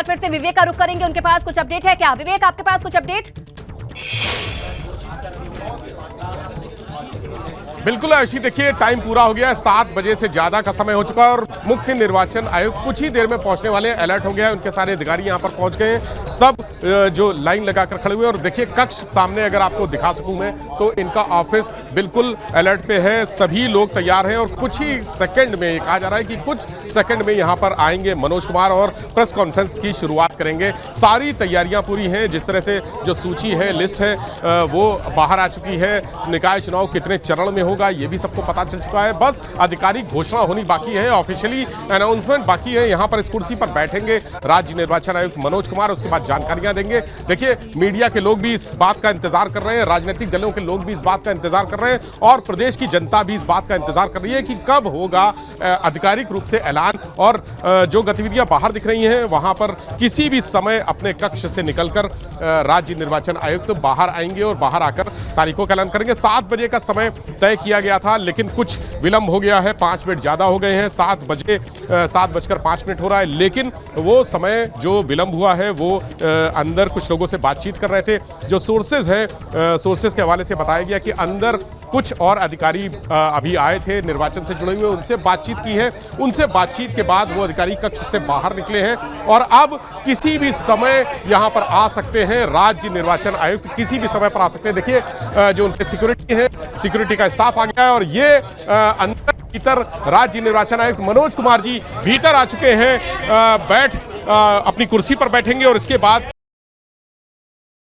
बार फिर से विवेक का रुख करेंगे, उनके पास कुछ अपडेट है क्या? विवेक, आपके पास कुछ अपडेट? बिल्कुल आशी, देखिए टाइम पूरा हो गया है, 7 बजे से ज्यादा का समय हो चुका है और मुख्य निर्वाचन आयोग कुछ ही देर में पहुंचने वाले हैं। अलर्ट हो गया है, उनके सारे अधिकारी यहां पर पहुंच गए हैं, सब जो लाइन लगाकर खड़े हुए हैं। और देखिए कक्ष सामने अगर आपको दिखा सकूं मैं तो इनका ऑफिस बिल्कुल अलर्ट पे है, सभी लोग तैयार हैं और कुछ ही सेकंड में, कहा जा रहा है कि कुछ सेकंड में यहां पर आएंगे मनोज कुमार और प्रेस कॉन्फ्रेंस की शुरुआत करेंगे। सारी तैयारियां पूरी हैं, जिस तरह से जो सूची है, लिस्ट है, वो बाहर आ चुकी है। निकाय चुनाव कितने चरण में होगा ये भी सबको पता चल चुका है, बस आधिकारिक घोषणा होनी बाकी है, ऑफिशियली अनाउंसमेंट बाकी है। यहां पर इस कुर्सी पर बैठेंगे राज्य निर्वाचन आयुक्त मनोज कुमार, उसके बाद जानकारियां देंगे। देखिए मीडिया के लोग भी इस बात का इंतजार कर रहे हैं, राजनीतिक दलों के लोग भी इस बात का इंतजार कर रहे हैं और प्रदेश की जनता भी इस बात का इंतजार कर रही है कि कब होगा आधिकारिक रूप से ऐलान। और जो गतिविधियां बाहर दिख रही हैं वहां पर किसी भी समय अपने कक्ष से निकलकर राज्य निर्वाचन आयुक्त बाहर आएंगे और बाहर आकर तारीखों का ऐलान करेंगे। 7 बजे का समय तय किया गया था, लेकिन कुछ विलंब हो गया है, 5 मिनट ज्यादा हो गए हैं। 7 बजकर 5 मिनट हो रहा है, लेकिन वो समय जो विलंब हुआ है वो अंदर कुछ लोगों से बातचीत कर रहे थे। जो सोर्सेज हैं, सोर्सेज के हवाले से बताया गया कि अंदर कुछ और अधिकारी अभी आए थे निर्वाचन से जुड़े हुए, उनसे बातचीत की है। उनसे बातचीत के बाद वो अधिकारी कक्ष से बाहर निकले हैं और अब किसी भी समय यहां पर आ सकते हैं। राज्य निर्वाचन आयुक्त किसी भी समय पर आ सकते हैं। देखिए जो उनके सिक्योरिटी है, सिक्योरिटी का स्टाफ आ गया है और ये अंदर भीतर राज्य निर्वाचन आयुक्त मनोज कुमार जी भीतर आ चुके हैं। अपनी कुर्सी पर बैठेंगे और इसके बाद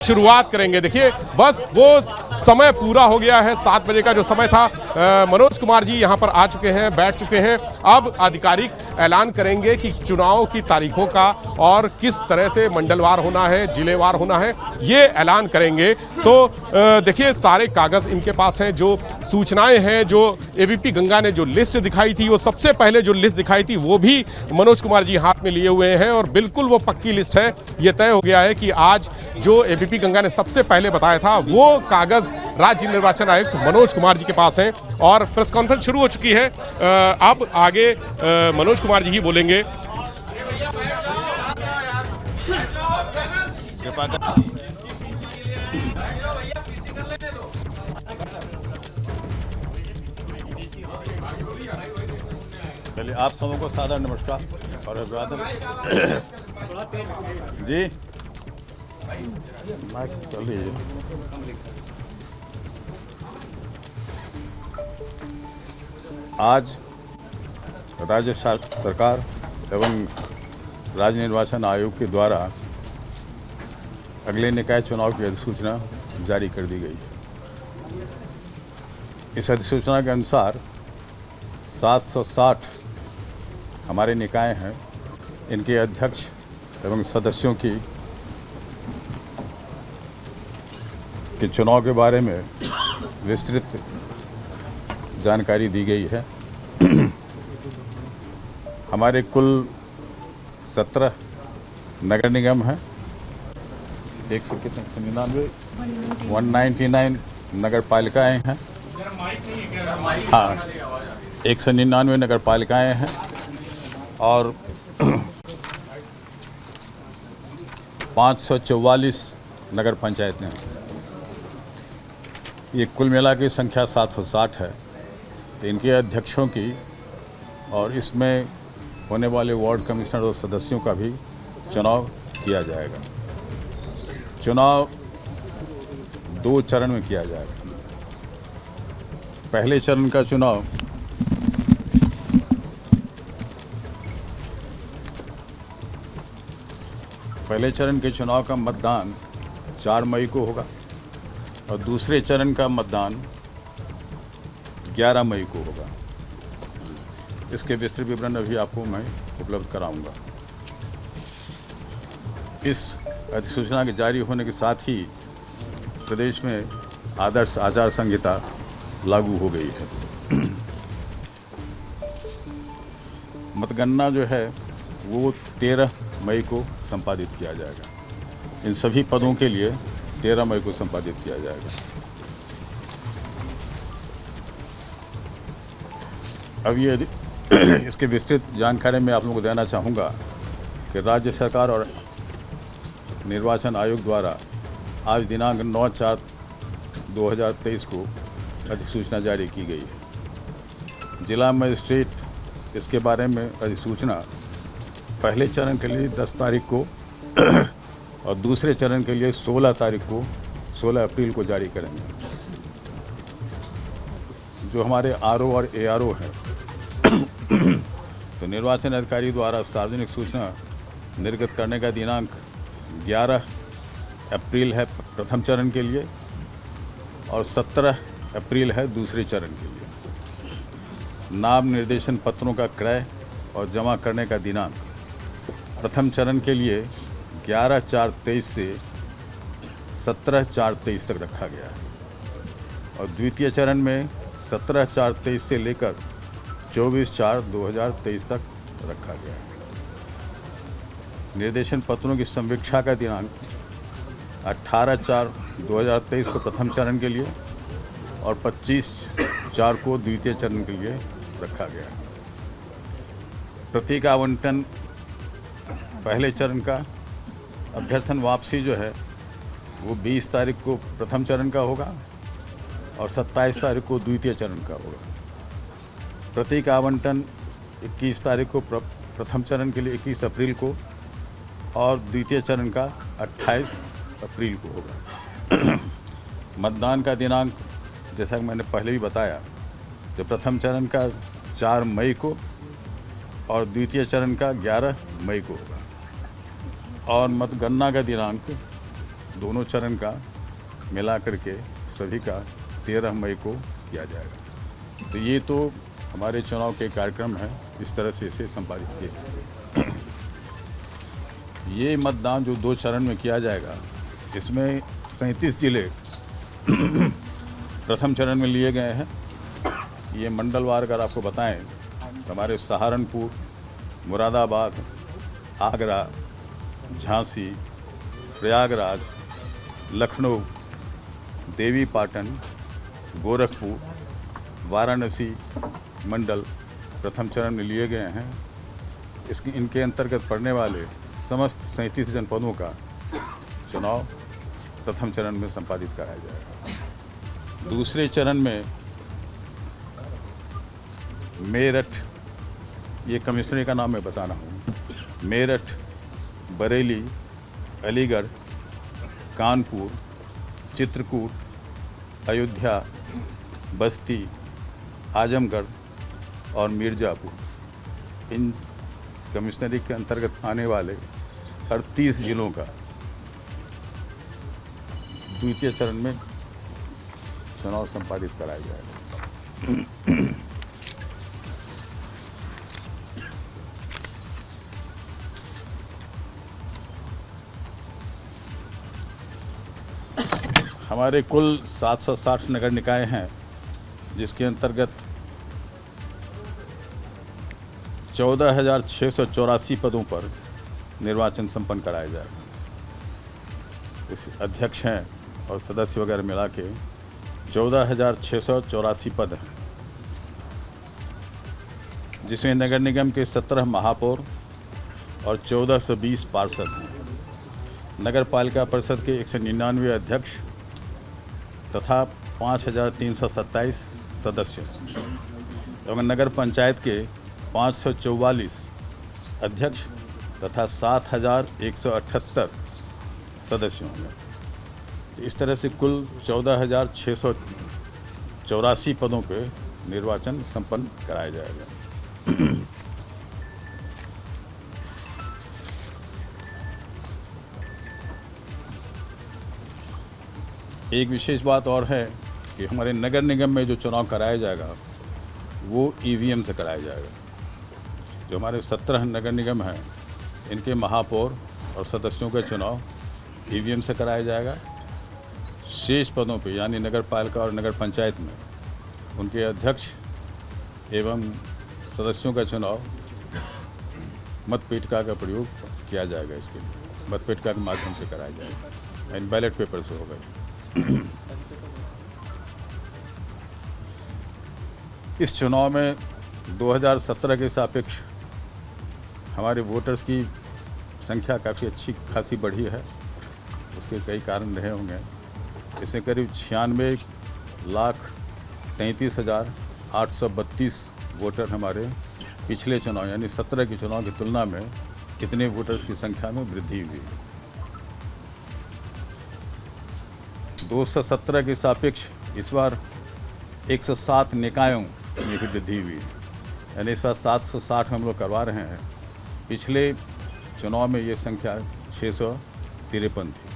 शुरुआत करेंगे। देखिए बस वो समय पूरा हो गया है, 7 बजे का जो समय था। मनोज कुमार जी यहां पर आ चुके हैं, बैठ चुके हैं। अब आधिकारिक ऐलान करेंगे कि चुनाव की तारीखों का और किस तरह से मंडलवार होना है, जिलेवार होना है, ये ऐलान करेंगे। तो देखिए सारे कागज इनके पास हैं, जो सूचनाएं हैं, जो एबीपी गंगा ने जो लिस्ट दिखाई थी, वो सबसे पहले जो लिस्ट दिखाई थी वो भी मनोज कुमार जी हाथ में लिए हुए हैं और बिल्कुल वो पक्की लिस्ट है। ये तय हो गया है कि आज जो एबीपी गंगा ने सबसे पहले बताया था वो कागज राज्य निर्वाचन आयुक्त मनोज कुमार जी के पास हैं और प्रेस कॉन्फ्रेंस शुरू हो चुकी है। अब आगे मनोज कुमार जी ही बोलेंगे। चलिए आप सबों को सादर नमस्कार और अभिवादन। जी चलिए आज राज्य सरकार एवं राज्य निर्वाचन आयोग के द्वारा अगले निकाय चुनाव की अधिसूचना जारी कर दी गई है। इस अधिसूचना के अनुसार 760 हमारे निकाय हैं, इनके अध्यक्ष एवं सदस्यों की चुनाव के बारे में विस्तृत जानकारी दी गई है। हमारे कुल 17 नगर निगम हैं, 199 नगर पालिकाएँ हैं। हाँ, 199 नगर पालिकाएँ हैं और 544 नगर पंचायतें हैं। ये कुल मिला के संख्या 760 है। तो इनके अध्यक्षों की और इसमें होने वाले वार्ड कमिश्नर और सदस्यों का भी चुनाव किया जाएगा। चुनाव 2 चरण में किया जाएगा। पहले चरण का चुनाव के चुनाव का मतदान 4 मई को होगा और दूसरे चरण का मतदान 11 मई को होगा। इसके विस्तृत विवरण अभी आपको मैं उपलब्ध कराऊंगा। इस अधिसूचना के जारी होने के साथ ही प्रदेश में आदर्श आचार संहिता लागू हो गई है। मतगणना जो है वो 13 मई को संपादित किया जाएगा। इन सभी पदों के लिए 13 मई को संपादित किया जाएगा। अब ये इसके विस्तृत जानकारी मैं आप लोगों को देना चाहूँगा कि राज्य सरकार और निर्वाचन आयोग द्वारा आज दिनांक 9/4/2023 को अधिसूचना जारी की गई है। जिला मजिस्ट्रेट इसके बारे में अधिसूचना पहले चरण के लिए 10 तारीख को और दूसरे चरण के लिए 16 अप्रैल को जारी करेंगे। जो हमारे आरओ और एआरओ हैं तो निर्वाचन अधिकारी द्वारा सार्वजनिक सूचना निर्गत करने का दिनांक 11 अप्रैल है प्रथम चरण के लिए और 17 अप्रैल है दूसरे चरण के लिए। नाम निर्देशन पत्रों का क्रय और जमा करने का दिनांक प्रथम चरण के लिए 11/4/23 से 17/4/23 तक रखा गया है और द्वितीय चरण में 17/4/23 से लेकर 24/4/2023 तक रखा गया है। निर्देशन पत्रों की समीक्षा का दिनांक 18/4/2023 को प्रथम चरण के लिए और 25/4 को द्वितीय चरण के लिए रखा गया है। प्रतीक आवंटन पहले चरण का, अभ्यर्थन वापसी जो है वो 20 तारीख को प्रथम चरण का होगा और 27 तारीख को द्वितीय चरण का होगा। प्रतीक आवंटन 21 तारीख को प्रथम चरण के लिए 21 अप्रैल को और द्वितीय चरण का 28 अप्रैल को होगा। मतदान का दिनांक जैसा कि मैंने पहले भी बताया, जो प्रथम चरण का 4 मई को और द्वितीय चरण का 11 मई को होगा और मतगणना का दिनांक दोनों चरण का मिला करके सभी का 13 मई को किया जाएगा। तो ये तो हमारे चुनाव के कार्यक्रम हैं, इस तरह से इसे संपादित किए। ये मतदान जो 2 चरण में किया जाएगा, इसमें 37 जिले प्रथम चरण में लिए गए हैं। ये मंडलवार अगर आपको बताएं तो हमारे सहारनपुर, मुरादाबाद, आगरा, झांसी, प्रयागराज, लखनऊ, देवीपाटन, गोरखपुर, वाराणसी मंडल प्रथम चरण में लिए गए हैं। इनके अंतर्गत पड़ने वाले समस्त 37 जनपदों का चुनाव प्रथम चरण में संपादित कराया जाएगा। दूसरे चरण में मेरठ, ये कमिश्नरी का नाम मैं बता रहा हूँ, मेरठ, बरेली, अलीगढ़, कानपुर, चित्रकूट, अयोध्या, बस्ती, आजमगढ़ और मिर्ज़ापुर, इन कमिश्नरी के अंतर्गत आने वाले 38 जिलों का द्वितीय चरण में चुनाव संपादित कराया जाएगा। हमारे कुल 760 नगर निकाय हैं, जिसके अंतर्गत 14,684 पदों पर निर्वाचन संपन्न कराया जाएगा। इस अध्यक्ष हैं और सदस्य वगैरह मिला के 14,684 पद हैं, जिसमें नगर निगम के 17 महापौर और 1420 पार्षद हैं। नगर पालिका परिषद के 199 अध्यक्ष तथा 5,327 सदस्य एवं नगर पंचायत के 544 अध्यक्ष तथा 7,178 सदस्य होंगे। तो इस तरह से कुल 14,684 पदों पे निर्वाचन संपन्न कराया जाएगा। एक विशेष बात और है कि हमारे नगर निगम में जो चुनाव कराया जाएगा वो ईवीएम से कराया जाएगा। जो हमारे 17 नगर निगम हैं, इनके महापौर और सदस्यों का चुनाव ईवीएम से कराया जाएगा। शेष पदों पे यानी नगर पालिका और नगर पंचायत में उनके अध्यक्ष एवं सदस्यों का चुनाव मतपेटिका का प्रयोग किया जाएगा। इसके लिए मतपेटिका के माध्यम से कराया जाएगा, यानी बैलेट पेपर से होगा। इस चुनाव में 2017 के सापेक्ष हमारे वोटर्स की संख्या काफ़ी अच्छी खासी बढ़ी है। उसके कई कारण रहे होंगे। इसमें करीब 96,33,832 वोटर हमारे पिछले चुनाव यानी 17 के चुनाव की तुलना में इतने वोटर्स की संख्या में वृद्धि हुई। 217 के सापेक्ष इस बार 107 निकायों में भी वृद्धि हुई, यानी इस बार 760 हम लोग करवा रहे हैं। पिछले चुनाव में ये संख्या 653 थी।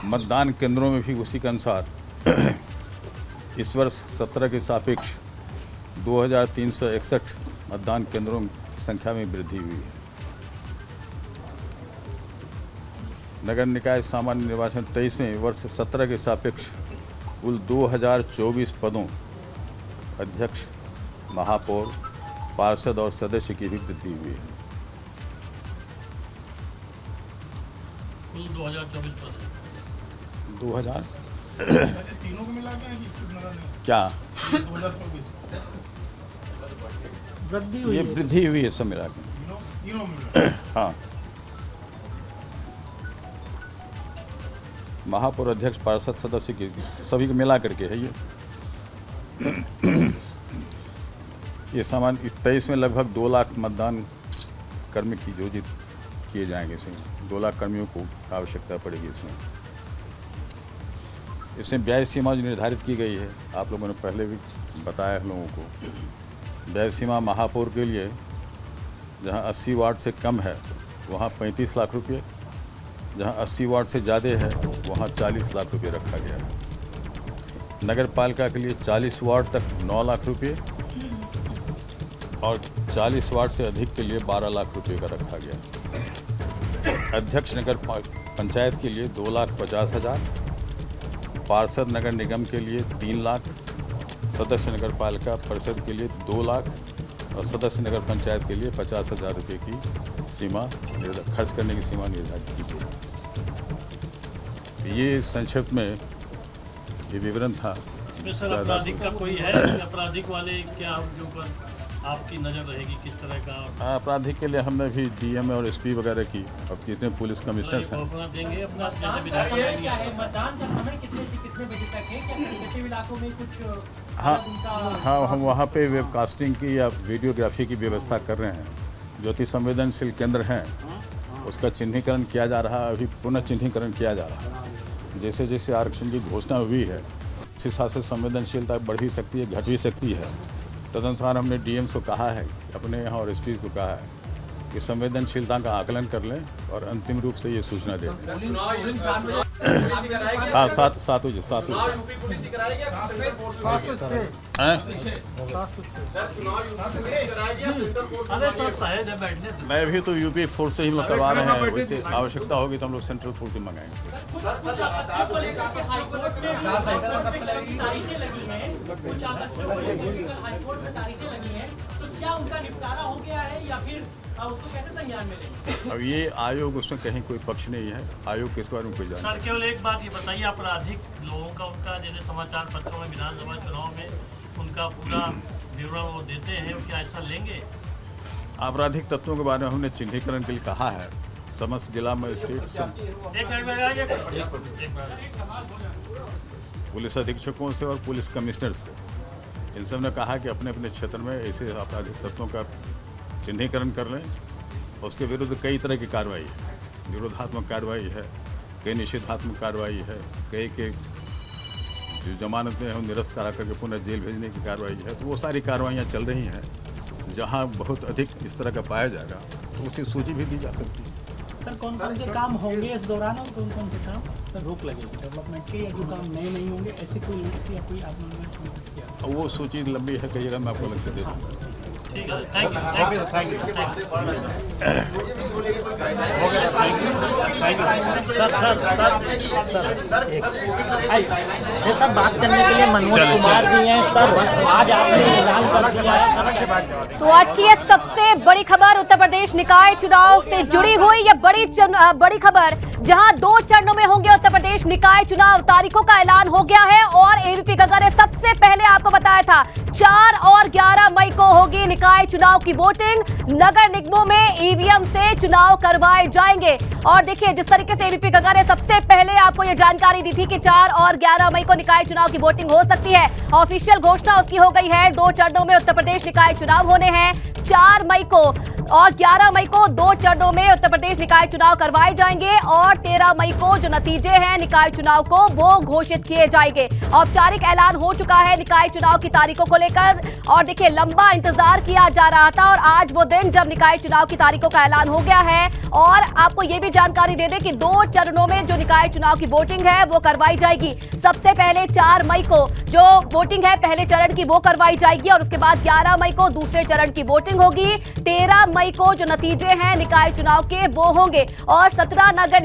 मतदान केंद्रों में भी उसी के अनुसार इस वर्ष 17 के सापेक्ष 2361 मतदान केंद्रों की संख्या में वृद्धि हुई है। नगर निकाय सामान्य निर्वाचन 23 में वर्ष 17 के सापेक्ष कुल 2024 पदों अध्यक्ष, महापौर, पार्षद और सदस्य की भी वृद्धि हुई है। कुल 2024 पद 2000 तीनों को मिला के क्या 2024 वृद्धि ये वृद्धि हुई है सब मिला के। तीनों मिला। हाँ, महापौर, अध्यक्ष, पार्षद, सदस्य की सभी को मिला करके है ये सामान 23 में लगभग 2 लाख मतदान कर्मी की योजित किए जाएंगे। इसमें 2 लाख कर्मियों को आवश्यकता पड़ेगी। इसमें व्यय सीमा जो निर्धारित की गई है, आप लोगों ने पहले भी बताया हम लोगों को। व्यय सीमा महापौर के लिए जहां 80 वार्ड से कम है वहां 35 लाख रुपये, जहां 80 वार्ड से ज़्यादा है वहां 40 लाख रुपये रखा गया है। नगर पालिका के लिए 40 वार्ड तक 9 लाख रुपये और 40 वार्ड से अधिक के लिए 12 लाख रुपये का रखा गया। अध्यक्ष नगर पंचायत के लिए 2,50,000, पार्षद नगर निगम के लिए 3 लाख, सदस्य नगर पालिका परिषद के लिए 2 लाख और सदस्य नगर पंचायत के लिए 50,000 रुपये की सीमा खर्च करने की सीमा निर्धारित की गई। ये संक्षिप्त में ये विवरण था। सर, आपराधिक का कोई है? आपराधिक वाले क्या उनके ऊपर आपकी नज़र रहेगी किस तरह का? आपराधिक के लिए हमने भी डीएम और एसपी वगैरह की, अब जितने पुलिस कमिश्नर्स हैं देंगे अपना मतदान का समय कितने से कितने बजे तक है? क्या सेंसिटिव इलाकों में कुछ हाँ, हम वहाँ पे वेबकास्टिंग की या वीडियोग्राफी की व्यवस्था कर रहे हैं। जो अति संवेदनशील केंद्र हैं उसका चिन्हीकरण किया जा रहा है, अभी पुनः चिन्हीकरण किया जा रहा है। जैसे जैसे आरक्षण की घोषणा हुई है उस हिसाब से संवेदनशीलता बढ़ भी सकती है, घट भी सकती है। तदनुसार हमने डीएम्स को कहा है, अपने यहाँ और एसपी को कहा है कि संवेदनशीलता का आकलन कर लें और अंतिम रूप से ये सूचना दें। हाँ, 7 बजे। मैं भी तो यूपी फोर्स से ही लोग करवा रहे हैं, वैसे आवश्यकता होगी तो हम लोग सेंट्रल फोर्स से मंगाएंगे। क्या उनका निपटारा हो गया है या फिर उसको कैसे संज्ञान में लेंगे? अब ये आयोग, उसमें कहीं कोई पक्ष नहीं है, आयोग के इस बारे में कोई जानकारी। सर, केवल एक बात ये बताइए, आपराधिक लोगों का उनका जैसे समाचार पत्रों में विधानसभा चुनाव में उनका पूरा विवरण वो देते हैं, क्या ऐसा लेंगे? आपराधिक तत्वों के बारे में हमने चिन्हीकरण के लिए कहा है समस्त जिला मजिस्ट्रेट, पुलिस अधीक्षकों से और पुलिस कमिश्नर से, इन सब ने कहा कि अपने अपने क्षेत्र में ऐसे आपराधिक तत्वों का चिन्हीकरण कर लें। उसके विरुद्ध कई तरह की कार्रवाई है, विरोधात्मक कार्रवाई है, कई निषेधात्मक कार्रवाई है, कई के जो जमानत में हम निरस्त करा करके पुनः जेल भेजने की कार्रवाई है। तो वो सारी कार्रवाइयाँ चल रही हैं। जहाँ बहुत अधिक इस तरह का पाया जाएगा तो उसकी सूची भी दी जा सकती है। सर, कौन कौन से काम होंगे इस दौरान और कौन कौन से काम पर रोक लगेगी डेवलपमेंट के, या जो काम नए नहीं होंगे, ऐसे कोई लिस्ट या कोई आपने किया? वो सूची लंबी है, कहिएगा मैं आपको अलग से दे दूँ। ठीक है, थैंक यू। सर, बात करने के लिए मनोज कुमार जी हैं। सर, आज आपने ऐलान कर दिया है। तो आज की ये सबसे बड़ी खबर उत्तर प्रदेश निकाय चुनाव से जुड़ी हुई ये बड़ी खबर जहां 2 चरणों में होंगे उत्तर प्रदेश निकाय चुनाव। तारीखों का ऐलान हो गया है और एबीपी गंगा ने सबसे पहले आपको बताया था 4 और 11 मई को होगी निकाय चुनाव की वोटिंग। नगर निगमों में ईवीएम से चुनाव करवाए जाएंगे। और देखिए, जिस तरीके से एबीपी गंगा ने सबसे पहले आपको यह जानकारी दी थी कि 4 और 11 मई को निकाय चुनाव की वोटिंग हो सकती है, ऑफिशियल घोषणा उसकी हो गई है। 2 चरणों में उत्तर प्रदेश निकाय चुनाव होने हैं। 4 मई को और 11 मई को 2 चरणों में उत्तर प्रदेश निकाय चुनाव करवाए जाएंगे और 13 मई को जो नतीजे हैं निकाय चुनाव को वो घोषित किए जाएंगे। औपचारिक ऐलान हो चुका है निकाय चुनाव की तारीखों को लेकर। और देखिए, लंबा इंतजार किया जा रहा था और आज वो दिन जब निकाय चुनाव की तारीखों का ऐलान हो गया है। और आपको ये भी जानकारी दे दें कि 2 चरणों में जो निकाय चुनाव की वोटिंग है वो करवाई जाएगी। सबसे पहले 4 मई को जो वोटिंग है पहले चरण की वो करवाई जाएगी और उसके बाद 11 मई को दूसरे चरण की वोटिंग होगी। 13 मई को जो नतीजे हैं निकाय चुनाव के वो होंगे और 17 नगर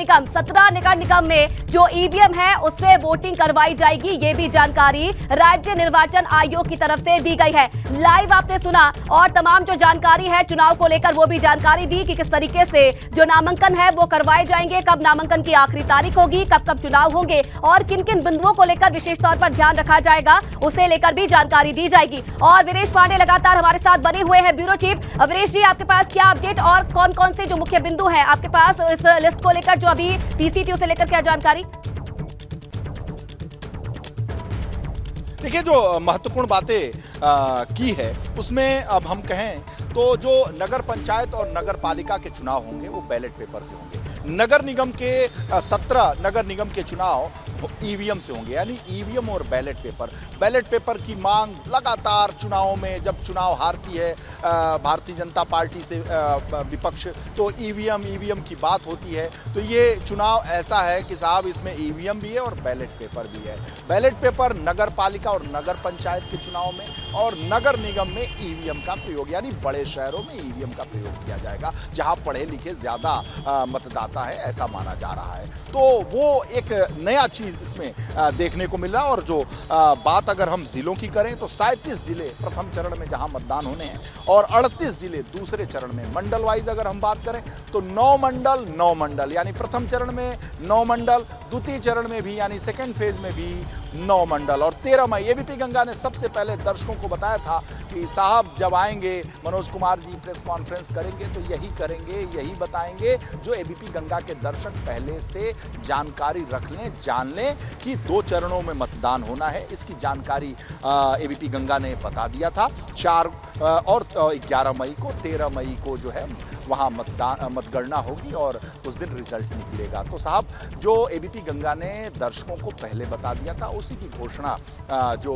निगम में जो ईवीएम है उससे वोटिंग करवाई जाएगी। ये भी जानकारी राज्य निर्वाचन आयोग की तरफ से दी गई है। लाइव आपने सुना और तमाम जो जानकारी है चुनाव को लेकर वो भी जानकारी दी कि किस तरीके से जो नामांकन है वो करवाए जाएंगे, कब नामांकन की आखिरी तारीख होगी, कब कब चुनाव होंगे और किन किन बिंदुओं को लेकर विशेष तौर पर ध्यान रखा जाएगा, उसे लेकर भी जानकारी दी जाएगी। और वीरेश पांडे लगातार हमारे साथ बने हुए हैं, ब्यूरो चीफ। वीरेश जी, आपके पास क्या अपडेट और कौन कौन से जो मुख्य बिंदु हैं आपके पास इस लिस्ट को लेकर, जो अभी पीसीटी से लेकर क्या जानकारी? देखिए, जो महत्वपूर्ण बातें की है उसमें अब हम कहें तो जो नगर पंचायत और नगर पालिका के चुनाव होंगे वो बैलेट पेपर से होंगे। नगर निगम के 17 नगर निगम के चुनाव ईवीएम से होंगे, यानी ईवीएम और बैलेट पेपर की मांग लगातार चुनावों में, जब चुनाव हारती है भारतीय जनता पार्टी से विपक्ष, तो ईवीएम की बात होती है। तो ये चुनाव ऐसा है कि साहब इसमें ईवीएम भी है और बैलेट पेपर भी है। बैलेट पेपर नगर पालिका और नगर पंचायत के चुनाव में और नगर निगम में ईवीएम का प्रयोग, यानी बड़े शहरों में ईवीएम का प्रयोग किया जाएगा जहां पढ़े लिखे ज्यादा मतदाता है, ऐसा माना जा रहा है। तो वो एक नया चीज इसमें देखने को मिल रहा है। और जो बात अगर हम जिलों की करें तो 37 जिले प्रथम चरण में जहां मतदान होने हैं और 38 जिले दूसरे चरण में। मंडल वाइज अगर हम बात करें तो 9 मंडल, यानी प्रथम चरण में 9 मंडल, द्वितीय चरण में भी यानी सेकेंड फेज में भी 9 मंडल। और 13 मई एबीपी गंगा ने सबसे पहले दर्शकों को बताया था कि साहब जब आएंगे मनोज कुमार जी प्रेस कॉन्फ्रेंस करेंगे तो यही करेंगे, यही बताएंगे जो एबीपी गंगा के दर्शक पहले से जानकारी रख लें, जान लें कि 2 चरणों में मतदान होना है। इसकी जानकारी एबीपी गंगा ने बता दिया था। 4 और 11 मई को, 13 मई को जो है वहाँ मतगणना होगी और उस दिन रिजल्ट निकलेगा। तो साहब जो एबीपी गंगा ने दर्शकों को पहले बता दिया था उसी की घोषणा जो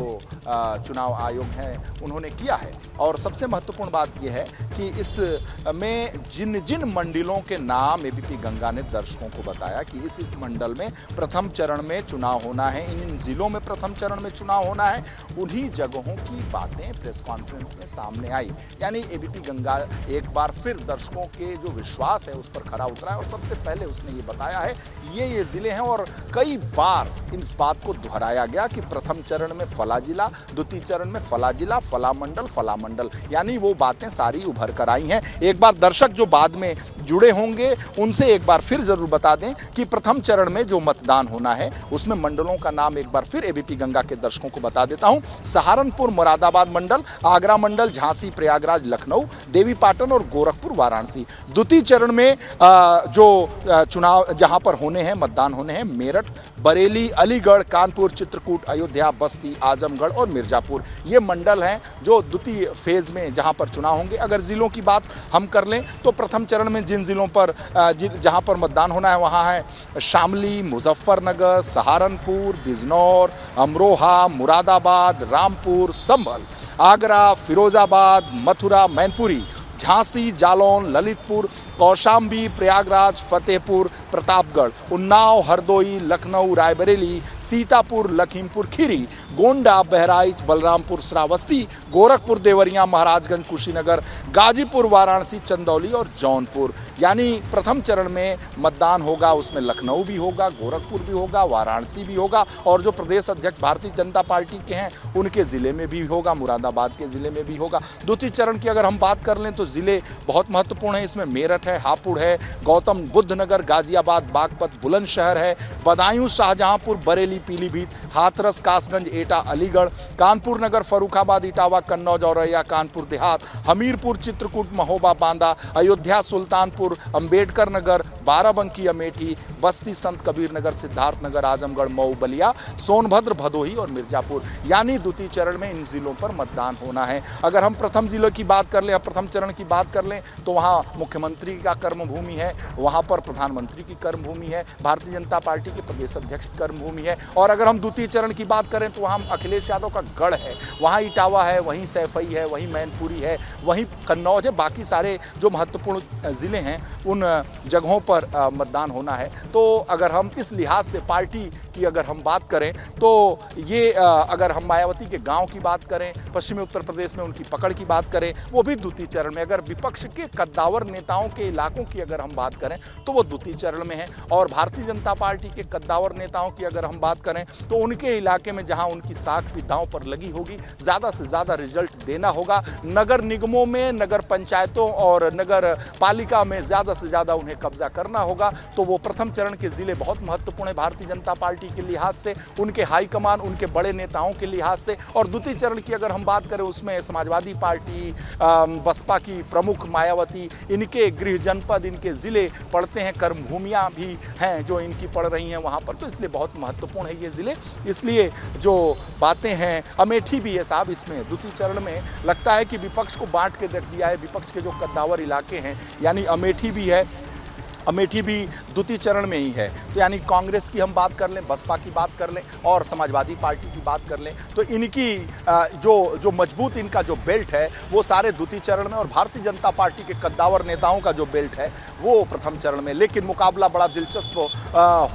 चुनाव आयोग है उन्होंने किया है। और सबसे महत्वपूर्ण बात यह है कि इसमें जिन मंडलों के नाम एबीपी गंगा ने दर्शकों को बताया कि इस मंडल में प्रथम चरण में चुनाव होना है, इन जिलों में प्रथम चरण में चुनाव होना है, उन्हीं जगहों की बातें प्रेस कॉन्फ्रेंस में सामने आई। यानी एबीपी गंगा एक बार फिर दर्शकों के जो विश्वास है उस पर खरा उतरा है और सबसे पहले उसने ये बताया है ये जिले हैं। और कई बार इन बात को दोहराया गया कि प्रथम चरण में फला जिला, द्वितीय चरण में फला जिला, फला मंडल, यानी वो बातें सारी उभर कर आई हैं। एक बार दर्शक जो बाद में जुड़े होंगे उनसे एक बार फिर जरूर बता दें कि प्रथम चरण में जो मतदान होना है उसमें मंडलों का नाम एक बार फिर एबीपी गंगा के दर्शकों को बता देता हूं। सहारनपुर मुरादाबाद मंडल, आगरा मंडल, झांसी प्रयागराज लखनऊ, देवीपाटन और गोरखपुर वाराणसी। द्वितीय चरण में जो चुनाव जहां पर होने हैं, मतदान होने हैं, मेरठ, बरेली, अलीगढ़, कानपुर, चित्रकूट, अयोध्या, बस्ती, आजमगढ़ और मिर्जापुर। ये मंडल हैं जो द्वितीय फेज में जहां पर चुनाव होंगे। अगर जिलों की बात हम कर लें तो प्रथम चरण में जिन जिलों पर जहां पर मतदान होना है वहां है शामली, मुजफ्फरनगर, सहारनपुर, बिजनौर, अमरोहा, मुरादाबाद, रामपुर, संभल, आगरा, फिरोजाबाद, मथुरा, मैनपुरी, झांसी, जालौन, ललितपुर, कौशाम्बी, प्रयागराज, फतेहपुर, प्रतापगढ़, उन्नाव, हरदोई, लखनऊ, रायबरेली, सीतापुर, लखीमपुर खीरी, गोंडा, बहराइच, बलरामपुर, श्रावस्ती, गोरखपुर, देवरिया, महाराजगंज, कुशीनगर, गाजीपुर, वाराणसी, चंदौली और जौनपुर। यानी प्रथम चरण में मतदान होगा, उसमें लखनऊ भी होगा, गोरखपुर भी होगा, वाराणसी भी होगा और जो प्रदेश अध्यक्ष भारतीय जनता पार्टी के हैं उनके ज़िले में भी होगा, मुरादाबाद के ज़िले में भी होगा। द्वितीय चरण की अगर हम बात कर लें तो ज़िले बहुत महत्वपूर्ण हैं। इसमें मेरठ है, हापुड़ है, गौतम बुद्ध नगर, गाजियाबाद, बागपत, बुलंदशहर है, बदायूं, शाहजहांपुर, बरेली, पीलीभीत, हाथरस, कासगंज, एटा, अलीगढ़, कानपुर नगर, फर्रुखाबाद, इटावा, कन्नौज, औरैया, कानपुर देहात, हमीरपुर, चित्रकूट, महोबा, बांदा, अयोध्या, सुल्तानपुर, अंबेडकर नगर, बाराबंकी, अमेठी, बस्ती, संत कबीर नगर, सिद्धार्थ नगर, आजमगढ़, मऊ, बलिया, सोनभद्र, भदोही और मिर्जापुर। यानी द्वितीय चरण में इन जिलों पर मतदान होना है। अगर हम प्रथम जिलों की बात कर लें, प्रथम चरण की बात कर लें तो वहाँ मुख्यमंत्री का कर्मभूमि है, वहाँ पर प्रधानमंत्री की कर्मभूमि है, भारतीय जनता पार्टी के प्रदेश अध्यक्ष की कर्मभूमि है। और अगर हम द्वितीय चरण की बात करें तो वहाँ अखिलेश यादव का गढ़ है, वहाँ इटावा है, वहीं सैफई है, वहीं मैनपुरी है, वहीं कन्नौज है। बाकी सारे जो महत्वपूर्ण ज़िले हैं उन जगहों पर मतदान होना है। तो अगर हम इस लिहाज से पार्टी की अगर हम बात करें तो ये अगर हम मायावती के गांव की बात करें, पश्चिमी उत्तर प्रदेश में उनकी पकड़ की बात करें, वो भी द्वितीय चरण में। अगर विपक्ष के कद्दावर नेताओं के इलाकों की अगर हम बात करें तो वो द्वितीय चरण में है। और भारतीय जनता पार्टी के कद्दावर नेताओं की अगर हम बात करें तो उनके इलाके में जहां उनकी साख भी दांव पर लगी होगी, ज़्यादा से ज़्यादा रिजल्ट देना होगा। नगर निगमों में, नगर पंचायतों और नगर पालिका में ज़्यादा से ज़्यादा उन्हें कब्जा करना होगा। तो वो प्रथम चरण के ज़िले बहुत महत्वपूर्ण है भारतीय जनता पार्टी के लिहाज से, उनके हाईकमान, उनके बड़े नेताओं के लिहाज से। और द्वितीय चरण की अगर हम बात करें उसमें समाजवादी पार्टी, बसपा की प्रमुख मायावती, इनके गृह जनपद, इनके ज़िले पड़ते हैं, कर्मभूमियाँ भी हैं जो इनकी पड़ रही हैं वहाँ पर। तो इसलिए बहुत महत्वपूर्ण है ये ज़िले। इसलिए जो बातें हैं, अमेठी भी है साहब, इसमें द्वितीय चरण में लगता है कि विपक्ष को बांट के रख दिया है। विपक्ष के जो कद्दावर इलाके हैं यानी अमेठी भी है, अमेठी भी द्वितीय चरण में ही है। तो यानी कांग्रेस की हम बात कर लें, बसपा की बात कर लें और समाजवादी पार्टी की बात कर लें तो इनकी जो मजबूत इनका जो बेल्ट है वो सारे द्वितीय चरण में, और भारतीय जनता पार्टी के कद्दावर नेताओं का जो बेल्ट है वो प्रथम चरण में। लेकिन मुकाबला बड़ा दिलचस्प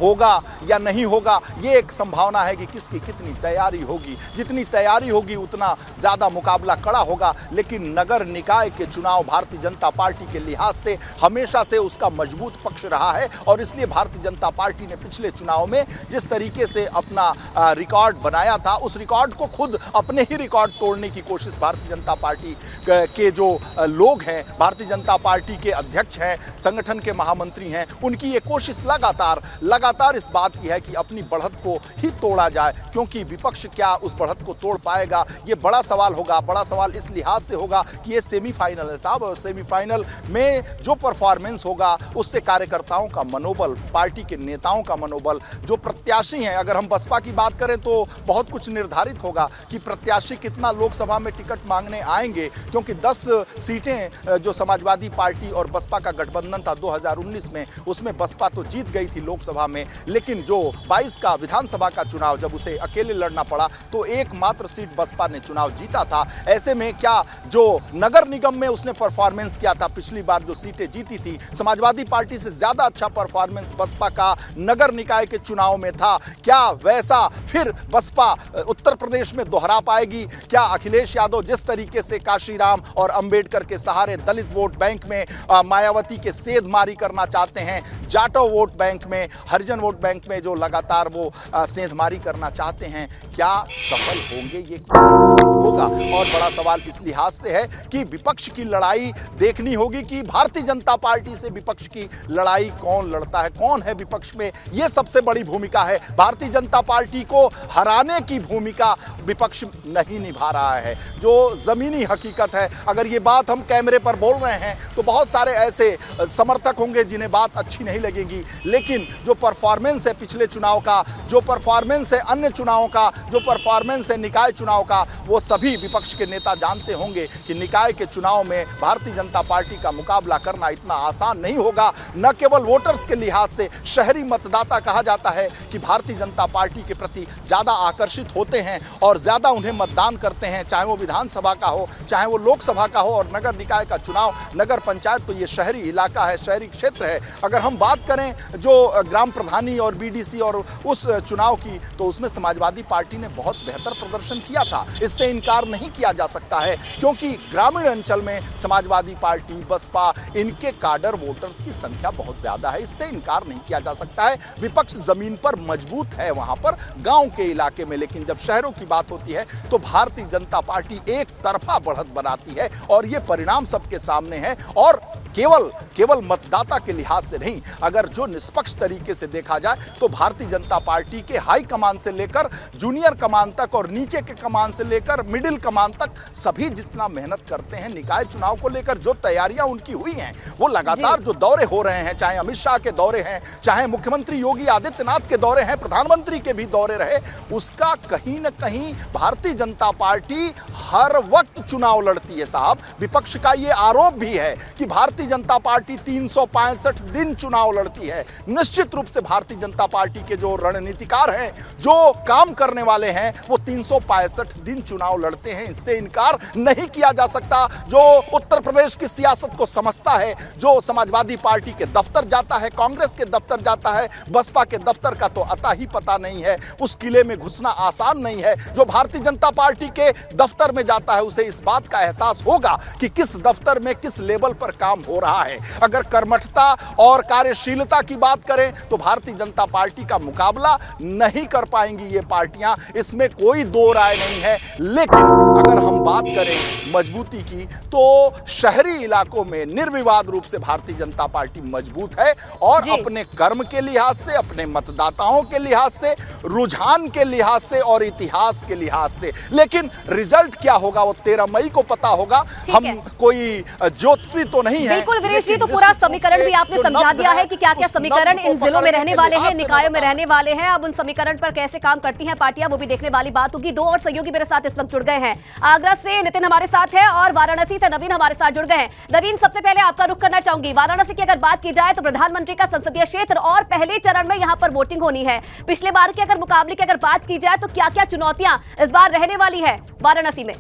होगा या नहीं होगा, ये एक संभावना है कि किसकी कितनी तैयारी होगी। जितनी तैयारी होगी उतना ज़्यादा मुकाबला कड़ा होगा। लेकिन नगर निकाय के चुनाव भारतीय जनता पार्टी के लिहाज से हमेशा से उसका मजबूत पक्ष रहा है और इसलिए भारतीय जनता पार्टी ने पिछले चुनाव में जिस तरीके से अपना रिकॉर्ड बनाया था, उस रिकॉर्ड को खुद अपने ही रिकॉर्ड तोड़ने की कोशिश भारतीय जनता पार्टी के जो लोग हैं, भारतीय जनता पार्टी के अध्यक्ष हैं, संगठन के महामंत्री हैं, उनकी ये कोशिश लगातार इस बात की है कि अपनी बढ़त को ही तोड़ा जाए। क्योंकि विपक्ष क्या उस बढ़त को तोड़ पाएगा, ये बड़ा सवाल होगा। बड़ा सवाल इस लिहाज से होगा कि ये सेमीफाइनल है साहब, और सेमीफाइनल में जो परफॉर्मेंस होगा उससे कार्यकर्ताओं का मनोबल, पार्टी के नेताओं का मनोबल, जो प्रत्याशी हैं, अगर हम बसपा की बात करें तो बहुत कुछ निर्धारित होगा कि प्रत्याशी कितना लोकसभा में टिकट मांगने आएंगे। क्योंकि 10 सीटें जो समाजवादी पार्टी और बसपा का गठबंधन था 2019 में, उसमें बसपा तो जीत गई थी लोकसभा में, लेकिन जो 22 का विधानसभा का चुनाव जब उसे अकेले लड़ना पड़ा तो एकमात्र सीट बसपा ने चुनाव जीता था। ऐसे में क्या जो नगर निगम में उसने परफॉर्मेंस किया था, पिछली बार जो सीटें जीती थी, समाजवादी पार्टी से ज्यादा अच्छा परफॉर्मेंस बसपा का नगर निकाय के चुनाव में था, क्या वैसा फिर बसपा उत्तर प्रदेश में दोहरा पाएगी? क्या अखिलेश यादव जिस तरीके से काशीराम और अंबेडकर के सहारे दलित वोट बैंक में मायावती के सेंधमारी करना चाहते हैं, जाटव वोट बैंक में, हरिजन वोट बैंक में जो लगातार वो सेंधमारी करना चाहते हैं, क्या सफल होंगे? ये बड़ा सवाल होगा। और बड़ा सवाल इस लिहाज से है कि विपक्ष की लड़ाई देखनी होगी कि भारतीय जनता पार्टी से विपक्ष की लड़ाई कौन लड़ता है, कौन है विपक्ष में, यह सबसे बड़ी भूमिका है। भारतीय जनता पार्टी को हराने की भूमिका विपक्ष नहीं निभा रहा है, जो जमीनी हकीकत है। अगर ये बात हम कैमरे पर बोल रहे हैं तो बहुत सारे ऐसे समर्थक होंगे जिन्हें बात अच्छी नहीं लगेगी, लेकिन जो परफॉर्मेंस है पिछले चुनाव का, जो परफॉर्मेंस है अन्य चुनावों का, जो परफॉर्मेंस है निकाय चुनाव का, वो सभी विपक्ष के नेता जानते होंगे कि निकाय के चुनाव में भारतीय जनता पार्टी का मुकाबला करना इतना आसान नहीं होगा। न केवल वोटर्स के लिहाज से शहरी मतदाता कहा जाता है कि भारतीय जनता पार्टी के प्रति ज़्यादा आकर्षित होते हैं और ज़्यादा उन्हें मतदान करते हैं, चाहे वो विधानसभा का हो, चाहे वो लोकसभा का हो और नगर निकाय का चुनाव, नगर पंचायत, तो ये शहरी इलाका है, शहरी क्षेत्र है। अगर हम बात करें जो ग्राम प्रधानी और बीडीसी और उस चुनाव की, तो उसमें समाजवादी पार्टी ने बहुत बेहतर प्रदर्शन किया था, इससे इनकार नहीं किया जा सकता है, क्योंकि ग्रामीण अंचल में समाजवादी पार्टी, बसपा, इनके काडर वोटर्स की संख्या बहुत ज्यादा है, इससे इनकार नहीं किया जा सकता है। विपक्ष जमीन पर मजबूत है वहां पर गांव के इलाके में, लेकिन जब शहरों की बात होती है तो भारतीय जनता पार्टी एक तरफा बढ़त बनाती है और ये परिणाम सबके सामने है। और केवल मतदाता के लिहाज से नहीं, अगर जो निष्पक्ष तरीके से देखा जाए तो भारतीय जनता पार्टी के हाई कमान से लेकर जूनियर कमान तक और नीचे के कमान से लेकर मिडिल कमान तक सभी जितना मेहनत करते हैं निकाय चुनाव को लेकर, जो तैयारियां उनकी हुई हैं, वो लगातार जो दौरे हो रहे हैं, चाहे अमित शाह के दौरे हैं, चाहे मुख्यमंत्री योगी आदित्यनाथ के दौरे हैं, प्रधानमंत्री के भी दौरे रहे, उसका कहीं न कहीं भारतीय जनता पार्टी हर वक्त चुनाव लड़ती है साहब। विपक्ष का ये आरोप भी है कि भारतीय जनता पार्टी 365 दिन चुनाव लड़ती है। निश्चित रूप से भारतीय जनता पार्टी के जो रणनीतिकार हैं, जो काम करने वाले हैं, वो 365 दिन चुनाव लड़ते हैं, इससे इनकार नहीं किया जा सकता। जो उत्तर प्रदेश की सियासत को समझता है, जो समाजवादी पार्टी के दफ्तर जाता है, कांग्रेस के दफ्तर जाता है, बसपा के दफ्तर का तो अता ही पता नहीं है, उस किले में घुसना आसान नहीं है। जो भारतीय जनता पार्टी के दफ्तर में जाता है उसे इस बात का एहसास होगा कि किस दफ्तर में किस लेवल पर काम हो रहा है। अगर कर्मठता और कार्यशीलता की बात करें तो भारतीय जनता पार्टी का मुकाबला नहीं कर पाएंगी ये पार्टियां, इसमें कोई दो राय नहीं है। लेकिन अगर हम बात करें मजबूती की तो शहरी इलाकों में निर्विवाद रूप से भारतीय जनता पार्टी मजबूत है और अपने कर्म के लिहाज से, अपने मतदाताओं के लिहाज से, रुझान के लिहाज से और इतिहास के लिहाज से। लेकिन रिजल्ट क्या होगा वो 13 मई को पता होगा। हम कोई ज्योतिषी तो नहीं है। बिल्कुल गिरीश जी, तो पूरा समीकरण भी आपने समझा दिया है कि क्या क्या समीकरण इन जिलों में रहने वाले हैं, निकायों में रहने वाले हैं। अब उन समीकरण पर कैसे काम करती हैं पार्टियां, वो भी देखने वाली बात होगी। दो और सहयोगी मेरे साथ इस वक्त जुड़ गए हैं। आगरा से नितिन हमारे साथ है और वाराणसी से नवीन हमारे साथ जुड़ गए हैं। नवीन, सबसे पहले आपका रुख करना चाहूंगी, वाराणसी की अगर बात की जाए तो प्रधानमंत्री का संसदीय क्षेत्र और पहले चरण में यहां पर वोटिंग होनी है। पिछले बार के अगर मुकाबले की अगर बात की जाए तो क्या क्या चुनौतियां इस बार रहने वाली है वाराणसी में?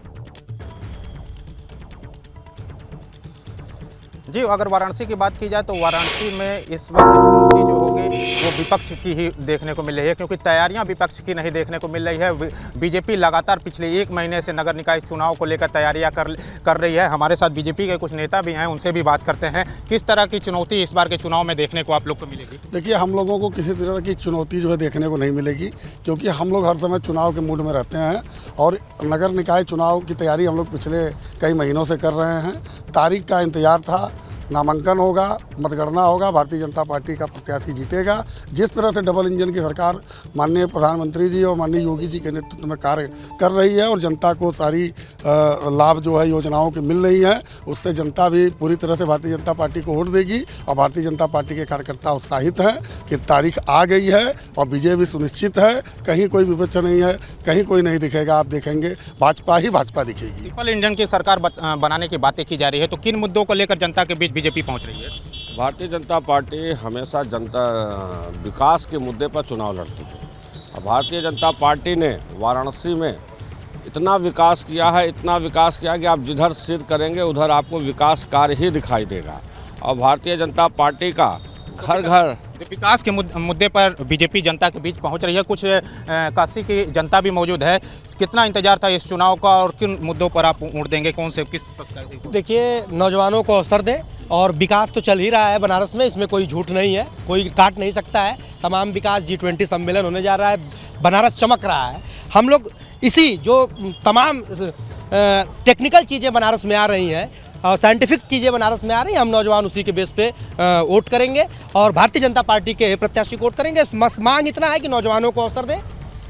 जी, अगर वाराणसी की बात की जाए तो वाराणसी में इस वक्त चुनौती जो होगी वो विपक्ष की ही देखने को मिल रही है, क्योंकि तैयारियां विपक्ष की नहीं देखने को मिल रही है। बीजेपी लगातार पिछले 1 महीने से नगर निकाय चुनाव को लेकर तैयारियां कर रही है। हमारे साथ बीजेपी के कुछ नेता भी हैं, उनसे भी बात करते हैं। किस तरह की चुनौती इस बार के चुनाव में देखने को आप लोग को मिलेगी? देखिए, हम लोगों को किसी तरह की चुनौती जो है देखने को नहीं मिलेगी, क्योंकि हम लोग हर समय चुनाव के मूड में रहते हैं और नगर निकाय चुनाव की तैयारी हम लोग पिछले कई महीनों से कर रहे हैं। तारीख का इंतजार था, नामांकन होगा, मतगणना होगा, भारतीय जनता पार्टी का प्रत्याशी जीतेगा। जिस तरह से डबल इंजन की सरकार माननीय प्रधानमंत्री जी और माननीय योगी जी के नेतृत्व में कार्य कर रही है और जनता को सारी लाभ जो है योजनाओं की मिल रही है, उससे जनता भी पूरी तरह से भारतीय जनता पार्टी को वोट देगी। और भारतीय जनता पार्टी के कार्यकर्ता उत्साहित हैं कि तारीख आ गई है और विजय भी सुनिश्चित है। कहीं कोई विपक्ष नहीं है, कहीं कोई नहीं दिखेगा। आप देखेंगे भाजपा ही भाजपा दिखेगी। डबल इंजन की सरकार बनाने की बातें की जा रही है, तो किन मुद्दों को लेकर जनता के बीच बीजेपी पहुंच रही है? भारतीय जनता पार्टी हमेशा जनता विकास के मुद्दे पर चुनाव लड़ती है। और भारतीय जनता पार्टी ने वाराणसी में इतना विकास किया है, इतना विकास किया कि आप जिधर सिर करेंगे उधर आपको विकास कार्य ही दिखाई देगा। और भारतीय जनता पार्टी का घर घर विकास के मुद्दे पर बीजेपी जनता के बीच पहुंच रही है। कुछ काशी की जनता भी मौजूद है। कितना इंतजार था इस चुनाव का और किन मुद्दों पर आप वोट देंगे, कौन से किस? देखिए, नौजवानों को अवसर दें और विकास तो चल ही रहा है बनारस में, इसमें कोई झूठ नहीं है, कोई काट नहीं सकता है। तमाम विकास, G20 सम्मेलन होने जा रहा है, बनारस चमक रहा है। हम लोग इसी जो तमाम टेक्निकल चीज़ें बनारस में आ रही हैं और साइंटिफिक चीज़ें बनारस में आ रही हैं, हम नौजवान उसी के बेस पे वोट करेंगे और भारतीय जनता पार्टी के प्रत्याशी को वोट करेंगे। मांग इतना है कि नौजवानों को अवसर दें,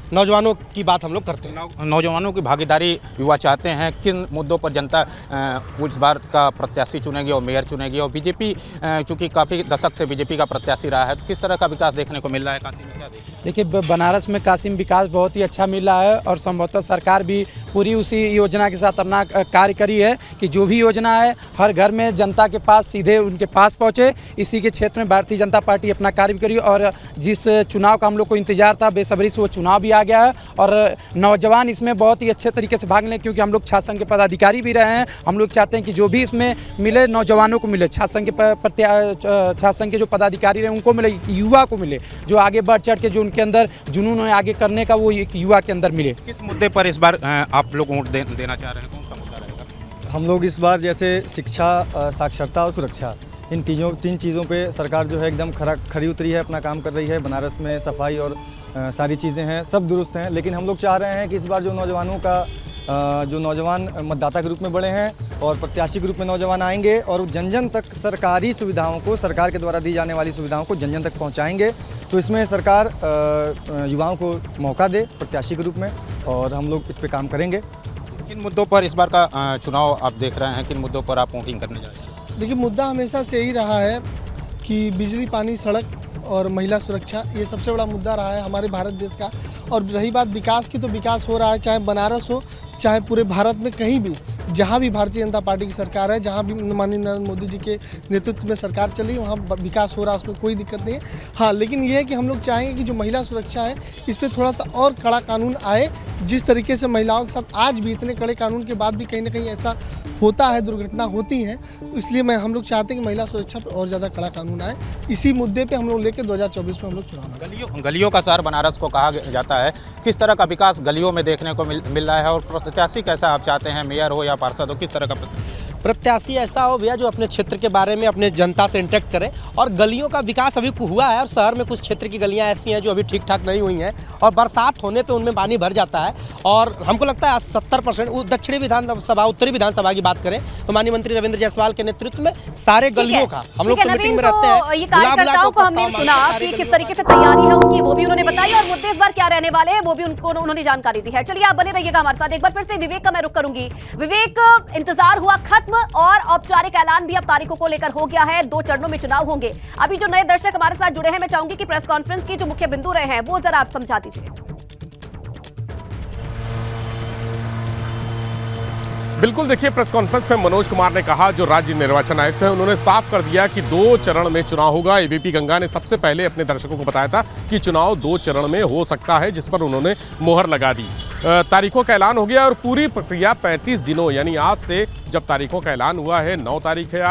नौजवानों की बात हम लोग करते हैं। नौजवानों की भागीदारी युवा चाहते हैं। किन मुद्दों पर जनता इस बार का प्रत्याशी चुनेगी और मेयर चुनेगी? और बीजेपी चूँकि काफ़ी दशक से बीजेपी का प्रत्याशी रहा है, तो किस तरह का विकास देखने को मिल रहा है काशी में? क्या देखिए, बनारस में काशी में विकास बहुत ही अच्छा मिल रहा है और संभवतः सरकार भी पूरी उसी योजना के साथ अपना कार्य करी है कि जो भी योजना है हर घर में जनता के पास सीधे उनके पास पहुँचे। इसी के क्षेत्र में भारतीय जनता पार्टी अपना कार्य भी करी और जिस चुनाव का हम लोग को इंतजार था बेसब्री से वो चुनाव भी आ गया है और नौजवान इसमें बहुत ही अच्छे तरीके से भाग लें, क्योंकि हम लोग छात्र संघ के पदाधिकारी भी रहे हैं। हम लोग चाहते हैं कि जो भी इसमें मिले नौजवानों को मिले, छात्र संघ के जो पदाधिकारी रहे उनको मिले, युवा को मिले, जो आगे बढ़ चढ़ के जो उनके अंदर जुनून है आगे करने का वो एक युवा के अंदर मिले। किस मुद्दे पर इस बार आप लोग वोट देना चाह रहे हैं? कौन सा मुद्दा रहेगा? हम लोग इस बार जैसे शिक्षा, साक्षरता और सुरक्षा, इन तीन चीज़ों पे सरकार जो है एकदम खरी उतरी है, अपना काम कर रही है। बनारस में सफाई और सारी चीज़ें हैं, सब दुरुस्त हैं। लेकिन हम लोग चाह रहे हैं कि इस बार जो नौजवान मतदाता के रूप में बढ़े हैं और प्रत्याशी के रूप में नौजवान आएंगे और जन जन तक सरकारी सुविधाओं को, सरकार के द्वारा दी जाने वाली सुविधाओं को जन जन तक पहुंचाएंगे। तो इसमें सरकार युवाओं को मौका दे प्रत्याशी के रूप में और हम लोग इस पर काम करेंगे। किन मुद्दों पर इस बार का चुनाव आप देख रहे हैं? किन मुद्दों पर आप वोटिंग करने जा रहे हैं? देखिए, मुद्दा हमेशा से यही रहा है कि बिजली, पानी, सड़क और महिला सुरक्षा, ये सबसे बड़ा मुद्दा रहा है हमारे भारत देश का। और रही बात विकास की, तो विकास हो रहा है, चाहे बनारस हो, चाहे पूरे भारत में कहीं भी, जहाँ भी भारतीय जनता पार्टी की सरकार है, जहाँ भी माननीय नरेंद्र मोदी जी के नेतृत्व में सरकार चल रही है, वहाँ विकास हो रहा है, उसमें कोई दिक्कत नहीं है। हाँ, लेकिन ये है कि हम लोग चाहेंगे कि जो महिला सुरक्षा है इस पर थोड़ा सा और कड़ा कानून आए। जिस तरीके से महिलाओं के साथ आज भी इतने कड़े कानून के बाद भी कहीं ना कहीं ऐसा होता है, दुर्घटना होती है, इसलिए हम लोग चाहते हैं कि महिला सुरक्षा पर और ज़्यादा कड़ा कानून आए। इसी मुद्दे पर हम लोग लेकर 2024 में हम लोग चुनाव। गलियों का शहर बनारस को कहा जाता है, किस तरह का विकास गलियों में देखने को मिल रहा है? और प्रत्याशी कैसा आप चाहते हैं, मेयर हो या पार्षद हो, किस तरह का प्रत्याशी ऐसा हो भैया जो अपने क्षेत्र के बारे में अपने जनता से इंटरेक्ट करे। और गलियों का विकास अभी हुआ है और शहर में कुछ क्षेत्र की गलियां ऐसी हैं जो अभी ठीक ठाक नहीं हुई हैं और बरसात होने पे उनमें पानी भर जाता है। और हमको लगता है 70% दक्षिणी विधानसभा, उत्तरी विधानसभा की बात करें तो माननीय मंत्री रविंद्र जायसवाल के नेतृत्व में सारे गलियों का हम लोग मीटिंग में रहते हैं। ये कार्यकर्ताओं को हमने सुना कि किस तरीके से तैयारी है उनकी, वो भी उन्होंने बताई और मुद्दे इस बार क्या रहने वाले हैं वो भी उन्होंने जानकारी दी है। चलिए आप बने रहिएगा हमारे साथ। एक बार फिर से विवेक का मैं रुख करूंगी। विवेक, इंतजार हुआ खत्म और औपचारिक ऐलान भी अब तारीखों को लेकर हो गया है। 2 चरणों में चुनाव होंगे। अभी जो नए दर्शक हमारे साथ जुड़े हैं, मैं चाहूंगी कि प्रेस कॉन्फ्रेंस की जो मुख्य बिंदु रहे हैं वो जरा आप समझा दीजिए। बिल्कुल, देखिए, प्रेस कॉन्फ्रेंस में मनोज कुमार ने कहा, जो राज्य निर्वाचन आयुक्त हैं, उन्होंने साफ कर दिया कि 2 चरण में चुनाव होगा। एबीपी गंगा ने सबसे पहले अपने दर्शकों को बताया था कि चुनाव 2 चरण में हो सकता है, जिस पर उन्होंने मोहर लगा दी। तारीखों का ऐलान हो गया और पूरी प्रक्रिया 35 दिनों, यानी आज से जब तारीखों का ऐलान हुआ है, 9 तारीख है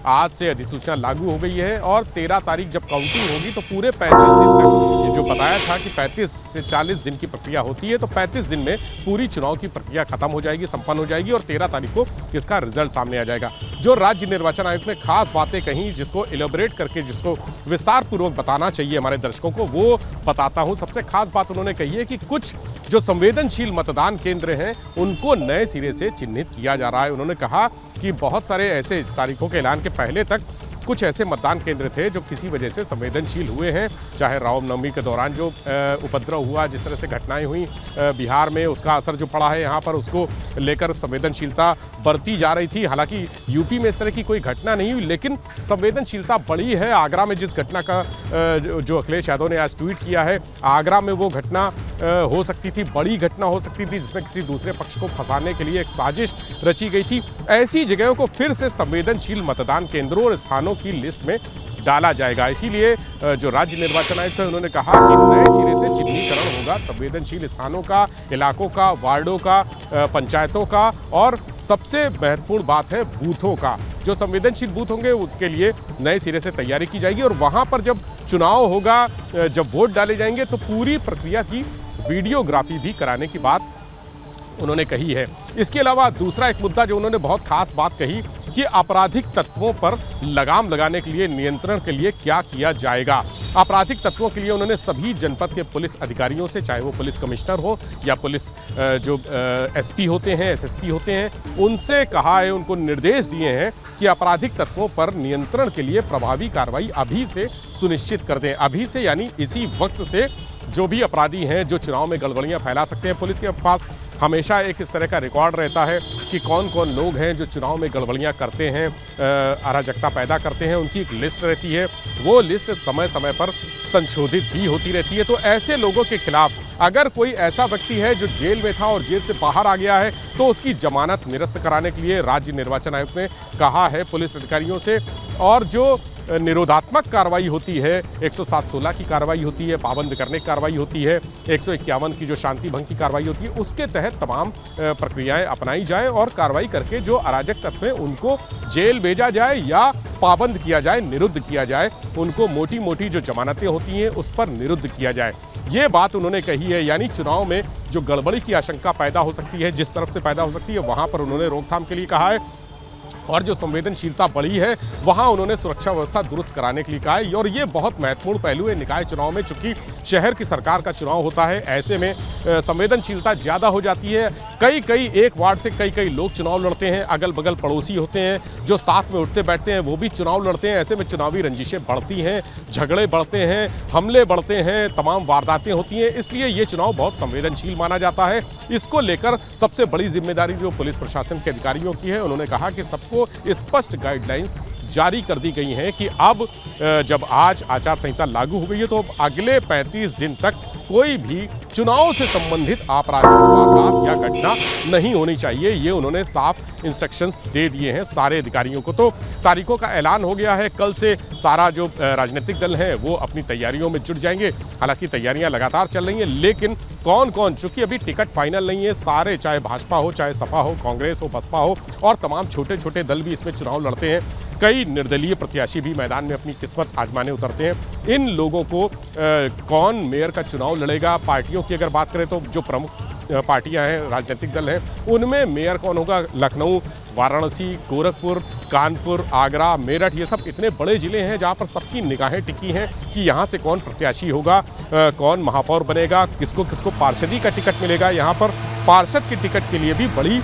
आज से अधिसूचना लागू हो गई है और 13 तारीख जब काउंटिंग होगी तो पूरे 35 दिन तक, ये जो बताया था कि 35 से 40 दिन की प्रक्रिया होती है, तो 35 दिन में पूरी चुनाव की प्रक्रिया खत्म हो जाएगी, संपन्न हो जाएगी और 13 तारीख को इसका रिजल्ट सामने आ जाएगा। जो राज्य निर्वाचन आयोग ने खास बातें कही, जिसको इलेबोरेट करके, जिसको विस्तार पूर्वक बताना चाहिए हमारे दर्शकों को, वो बताता हूँ। सबसे खास बात उन्होंने कही है कि कुछ जो संवेदनशील मतदान केंद्र हैं उनको नए सिरे से चिन्हित किया जा रहा है। उन्होंने कहा कि बहुत सारे ऐसे तारीखों के ऐलान के पहले तक कुछ ऐसे मतदान केंद्र थे जो किसी वजह से संवेदनशील हुए हैं, चाहे रामनवमी के दौरान जो उपद्रव हुआ, जिस तरह से घटनाएं हुई बिहार में, उसका असर जो पड़ा है यहाँ पर, उसको लेकर संवेदनशीलता बढ़ती जा रही थी। हालांकि यूपी में इस तरह की कोई घटना नहीं हुई, लेकिन संवेदनशीलता बढ़ी है। आगरा में जिस घटना का जो अखिलेश यादव ने आज ट्वीट किया है, आगरा में वो घटना हो सकती थी, बड़ी घटना हो सकती थी, जिसमें किसी दूसरे पक्ष को फंसाने के लिए एक साजिश रची गई थी। ऐसी जगहों को फिर से संवेदनशील मतदान केंद्रों और स्थानों की लिस्ट में डाला जाएगा। इसीलिए जो राज्य निर्वाचन आयुक्त है, उन्होंने कहा कि नए सिरे से चिन्हीकरण होगा संवेदनशील स्थानों का, इलाकों का, वार्डों का, पंचायतों का, और सबसे महत्वपूर्ण बात है बूथों का। जो संवेदनशील बूथ होंगे उनके लिए नए सिरे से तैयारी की जाएगी और वहां पर जब चुनाव होगा, जब वोट डाले जाएंगे, तो पूरी प्रक्रिया की वीडियोग्राफी भी कराने की बात उन्होंने कही है। इसके अलावा दूसरा एक मुद्दा जो उन्होंने बहुत खास बात कही कि आपराधिक तत्वों पर लगाम लगाने के लिए, नियंत्रण के लिए क्या किया जाएगा। आपराधिक तत्वों के लिए उन्होंने सभी जनपद के पुलिस अधिकारियों से, चाहे वो पुलिस कमिश्नर हो या पुलिस जो एसपी होते हैं, एसएसपी होते हैं, उनसे कहा है, उनको निर्देश दिए हैं कि आपराधिक तत्वों पर नियंत्रण के लिए प्रभावी कार्रवाई अभी से सुनिश्चित कर दें। अभी से यानी इसी वक्त से जो भी अपराधी हैं जो चुनाव में गड़बड़ियां फैला सकते हैं। पुलिस के पास हमेशा एक इस तरह का रिकॉर्ड रहता है कि कौन कौन लोग हैं जो चुनाव में गड़बड़ियां करते हैं, अराजकता पैदा करते हैं। उनकी एक लिस्ट रहती है, वो लिस्ट समय समय पर संशोधित भी होती रहती है। तो ऐसे लोगों के खिलाफ अगर कोई ऐसा व्यक्ति है जो जेल में था और जेल से बाहर आ गया है तो उसकी जमानत निरस्त कराने के लिए राज्य निर्वाचन आयोग ने कहा है पुलिस अधिकारियों से। और जो निरोधात्मक कार्रवाई होती है, 107-16 की कार्रवाई होती है, पाबंद करने की कार्रवाई होती है, 151 की जो शांति भंग की कार्रवाई होती है, उसके तहत तमाम प्रक्रियाएं अपनाई जाए और कार्रवाई करके जो अराजक तत्व हैं उनको जेल भेजा जाए या पाबंद किया जाए, निरुद्ध किया जाए। उनको मोटी मोटी जो जमानतें होती हैं उस पर निरुद्ध किया जाए। ये बात उन्होंने कही है। यानी चुनाव में जो गड़बड़ी की आशंका पैदा हो सकती है, जिस तरफ से पैदा हो सकती है, वहां पर उन्होंने रोकथाम के लिए कहा है। और जो संवेदनशीलता बढ़ी है वहां उन्होंने सुरक्षा व्यवस्था दुरुस्त कराने के लिए कहा है। और ये बहुत महत्वपूर्ण पहलू है निकाय चुनाव में, चूंकि शहर की सरकार का चुनाव होता है, ऐसे में संवेदनशीलता ज़्यादा हो जाती है। कई एक वार्ड से कई लोग चुनाव लड़ते हैं, अगल बगल पड़ोसी होते हैं जो साथ में उठते बैठते हैं, वो भी चुनाव लड़ते हैं। ऐसे में चुनावी रंजिशें बढ़ती हैं, झगड़े बढ़ते हैं, हमले बढ़ते हैं, तमाम वारदातें होती हैं। इसलिए ये चुनाव बहुत संवेदनशील माना जाता है। इसको लेकर सबसे बड़ी जिम्मेदारी जो पुलिस प्रशासन के अधिकारियों की है, उन्होंने कहा कि सबको स्पष्ट गाइडलाइंस जारी कर दी गई हैं कि अब जब आज आचार संहिता लागू हो गई है तो अब अगले 35 दिन तक कोई भी चुनाव से संबंधित आपराधिक वारदात या घटना नहीं होनी चाहिए। ये उन्होंने साफ इंस्ट्रक्शंस दे दिए हैं सारे अधिकारियों को। तो तारीखों का ऐलान हो गया है। कल से सारा जो राजनीतिक दल हैं वो अपनी तैयारियों में जुट जाएंगे। हालांकि तैयारियां लगातार चल रही हैं, लेकिन कौन कौन, चूंकि अभी टिकट फाइनल नहीं है, सारे चाहे भाजपा हो, चाहे सपा हो, कांग्रेस हो, बसपा हो और तमाम छोटे छोटे दल भी इसमें चुनाव लड़ते हैं। कई निर्दलीय प्रत्याशी भी मैदान में अपनी किस्मत आजमाने उतरते हैं। इन लोगों को कौन मेयर का चुनाव लड़ेगा, पार्टियों की अगर बात करें तो जो प्रमुख पार्टियां हैं, राजनीतिक दल हैं, उनमें मेयर कौन होगा, लखनऊ, वाराणसी, गोरखपुर, कानपुर, आगरा, मेरठ, ये सब इतने बड़े ज़िले हैं जहां पर सबकी निगाहें टिकी हैं कि यहां से कौन प्रत्याशी होगा, कौन महापौर बनेगा, किसको किसको पार्षदी का टिकट मिलेगा। यहां पर पार्षद के टिकट के लिए भी बड़ी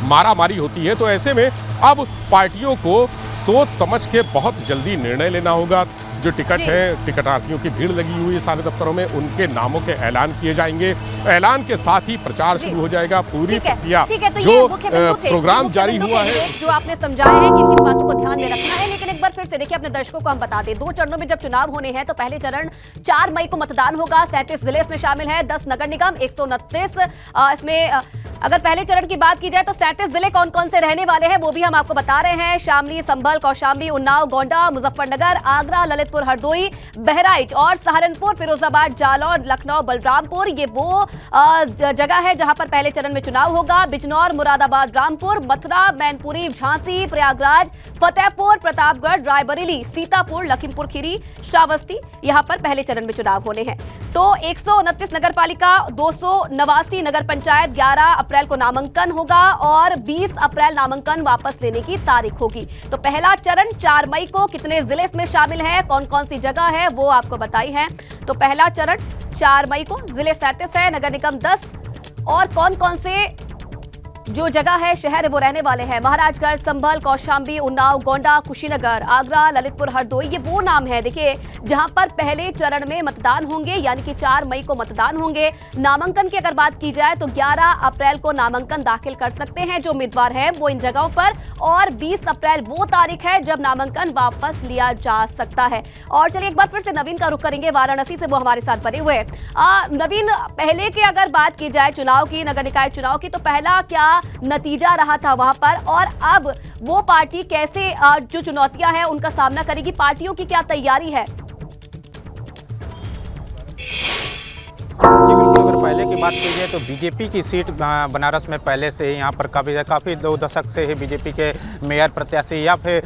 मारामारी होती है। तो ऐसे में अब पार्टियों को सोच समझ के बहुत जल्दी निर्णय लेना होगा। जो टिकट है, टिकटार्थियों की भीड़ लगी हुई है सारे दफ्तरों में, उनके नामों के ऐलान किए जाएंगे। ऐलान के साथ ही प्रचार शुरू हो जाएगा। पूरी प्रक्रिया तो जो प्रोग्राम जारी हुआ है, जो आपने समझाया है कि इन बातों को ध्यान में रखना है। लेकिन एक बार फिर से देखिए, अपने दर्शकों को हम बता दें, 2 चरणों में जब चुनाव होने हैं तो पहले चरण 4 मई को मतदान होगा। 37 जिले इसमें शामिल है, 10 नगर निगम, 129 इसमें अगर पहले चरण की बात की जाए तो 37 जिले कौन कौन से रहने वाले हैं वो भी हम आपको बता रहे हैं। शामली, संभल, कौशाम्बी, उन्नाव, गोंडा, मुजफ्फरनगर, आगरा, ललितपुर, हरदोई, बहराइच और सहारनपुर, फिरोजाबाद, जालौर, लखनऊ, बलरामपुर, ये वो जगह है जहां पर पहले चरण में चुनाव होगा। बिजनौर, मुरादाबाद, रामपुर, मथुरा, मैनपुरी, झांसी, प्रयागराज, फतेहपुर, प्रतापगढ़, रायबरेली, सीतापुर, लखीमपुर खीरी, श्रावस्ती, यहां पर पहले चरण में चुनाव होने हैं। तो 129 नगर पालिका, 289 नगर पंचायत, 11 अप्रैल को नामांकन होगा और 20 अप्रैल नामांकन वापस लेने की तारीख होगी। तो पहला चरण 4 मई को, कितने जिले इसमें शामिल हैं, कौन कौन सी जगह है वो आपको बताई है। तो पहला चरण 4 मई को, जिले 37 है, नगर निगम 10 और कौन कौन से जो जगह है, शहर है वो रहने वाले हैं। महाराजगढ़, संभल, कौशाम्बी, उन्नाव, गोंडा, कुशीनगर, आगरा, ललितपुर, हरदोई, ये वो नाम है देखिए जहां पर पहले चरण में मतदान होंगे, यानी कि 4 मई को मतदान होंगे। नामांकन की अगर बात की जाए तो 11 अप्रैल को नामांकन दाखिल कर सकते हैं जो उम्मीदवार हैं वो इन जगहों पर, और 20 अप्रैल वो तारीख है जब नामांकन वापस लिया जा सकता है। और चलिए एक बार फिर से नवीन का रुख करेंगे वाराणसी से, वो हमारे साथ बने हुए। नवीन, पहले की अगर बात की जाए चुनाव की, नगर निकाय चुनाव की, तो पहला क्या नतीजा रहा था वहां पर, और अब वो पार्टी कैसे जो चुनौतियां हैं उनका सामना करेगी, पार्टियों की क्या तैयारी है? जी बिल्कुल, अगर पहले की बात की जाए तो बीजेपी की सीट बनारस में पहले से ही यहाँ पर काफ़ी 2 दशक से ही बीजेपी के मेयर प्रत्याशी या फिर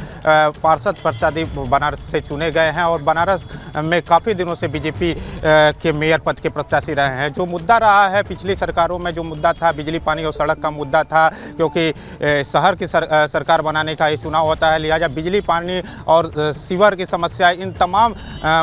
पार्षद प्रत्याशी बनारस से चुने गए हैं और बनारस में काफ़ी दिनों से बीजेपी के मेयर पद के प्रत्याशी रहे हैं। जो मुद्दा रहा है पिछली सरकारों में, जो मुद्दा था बिजली, पानी और सड़क का मुद्दा था, क्योंकि शहर की सरकार बनाने का ये चुनाव होता है, लिहाजा बिजली, पानी और सीवर की समस्या, इन तमाम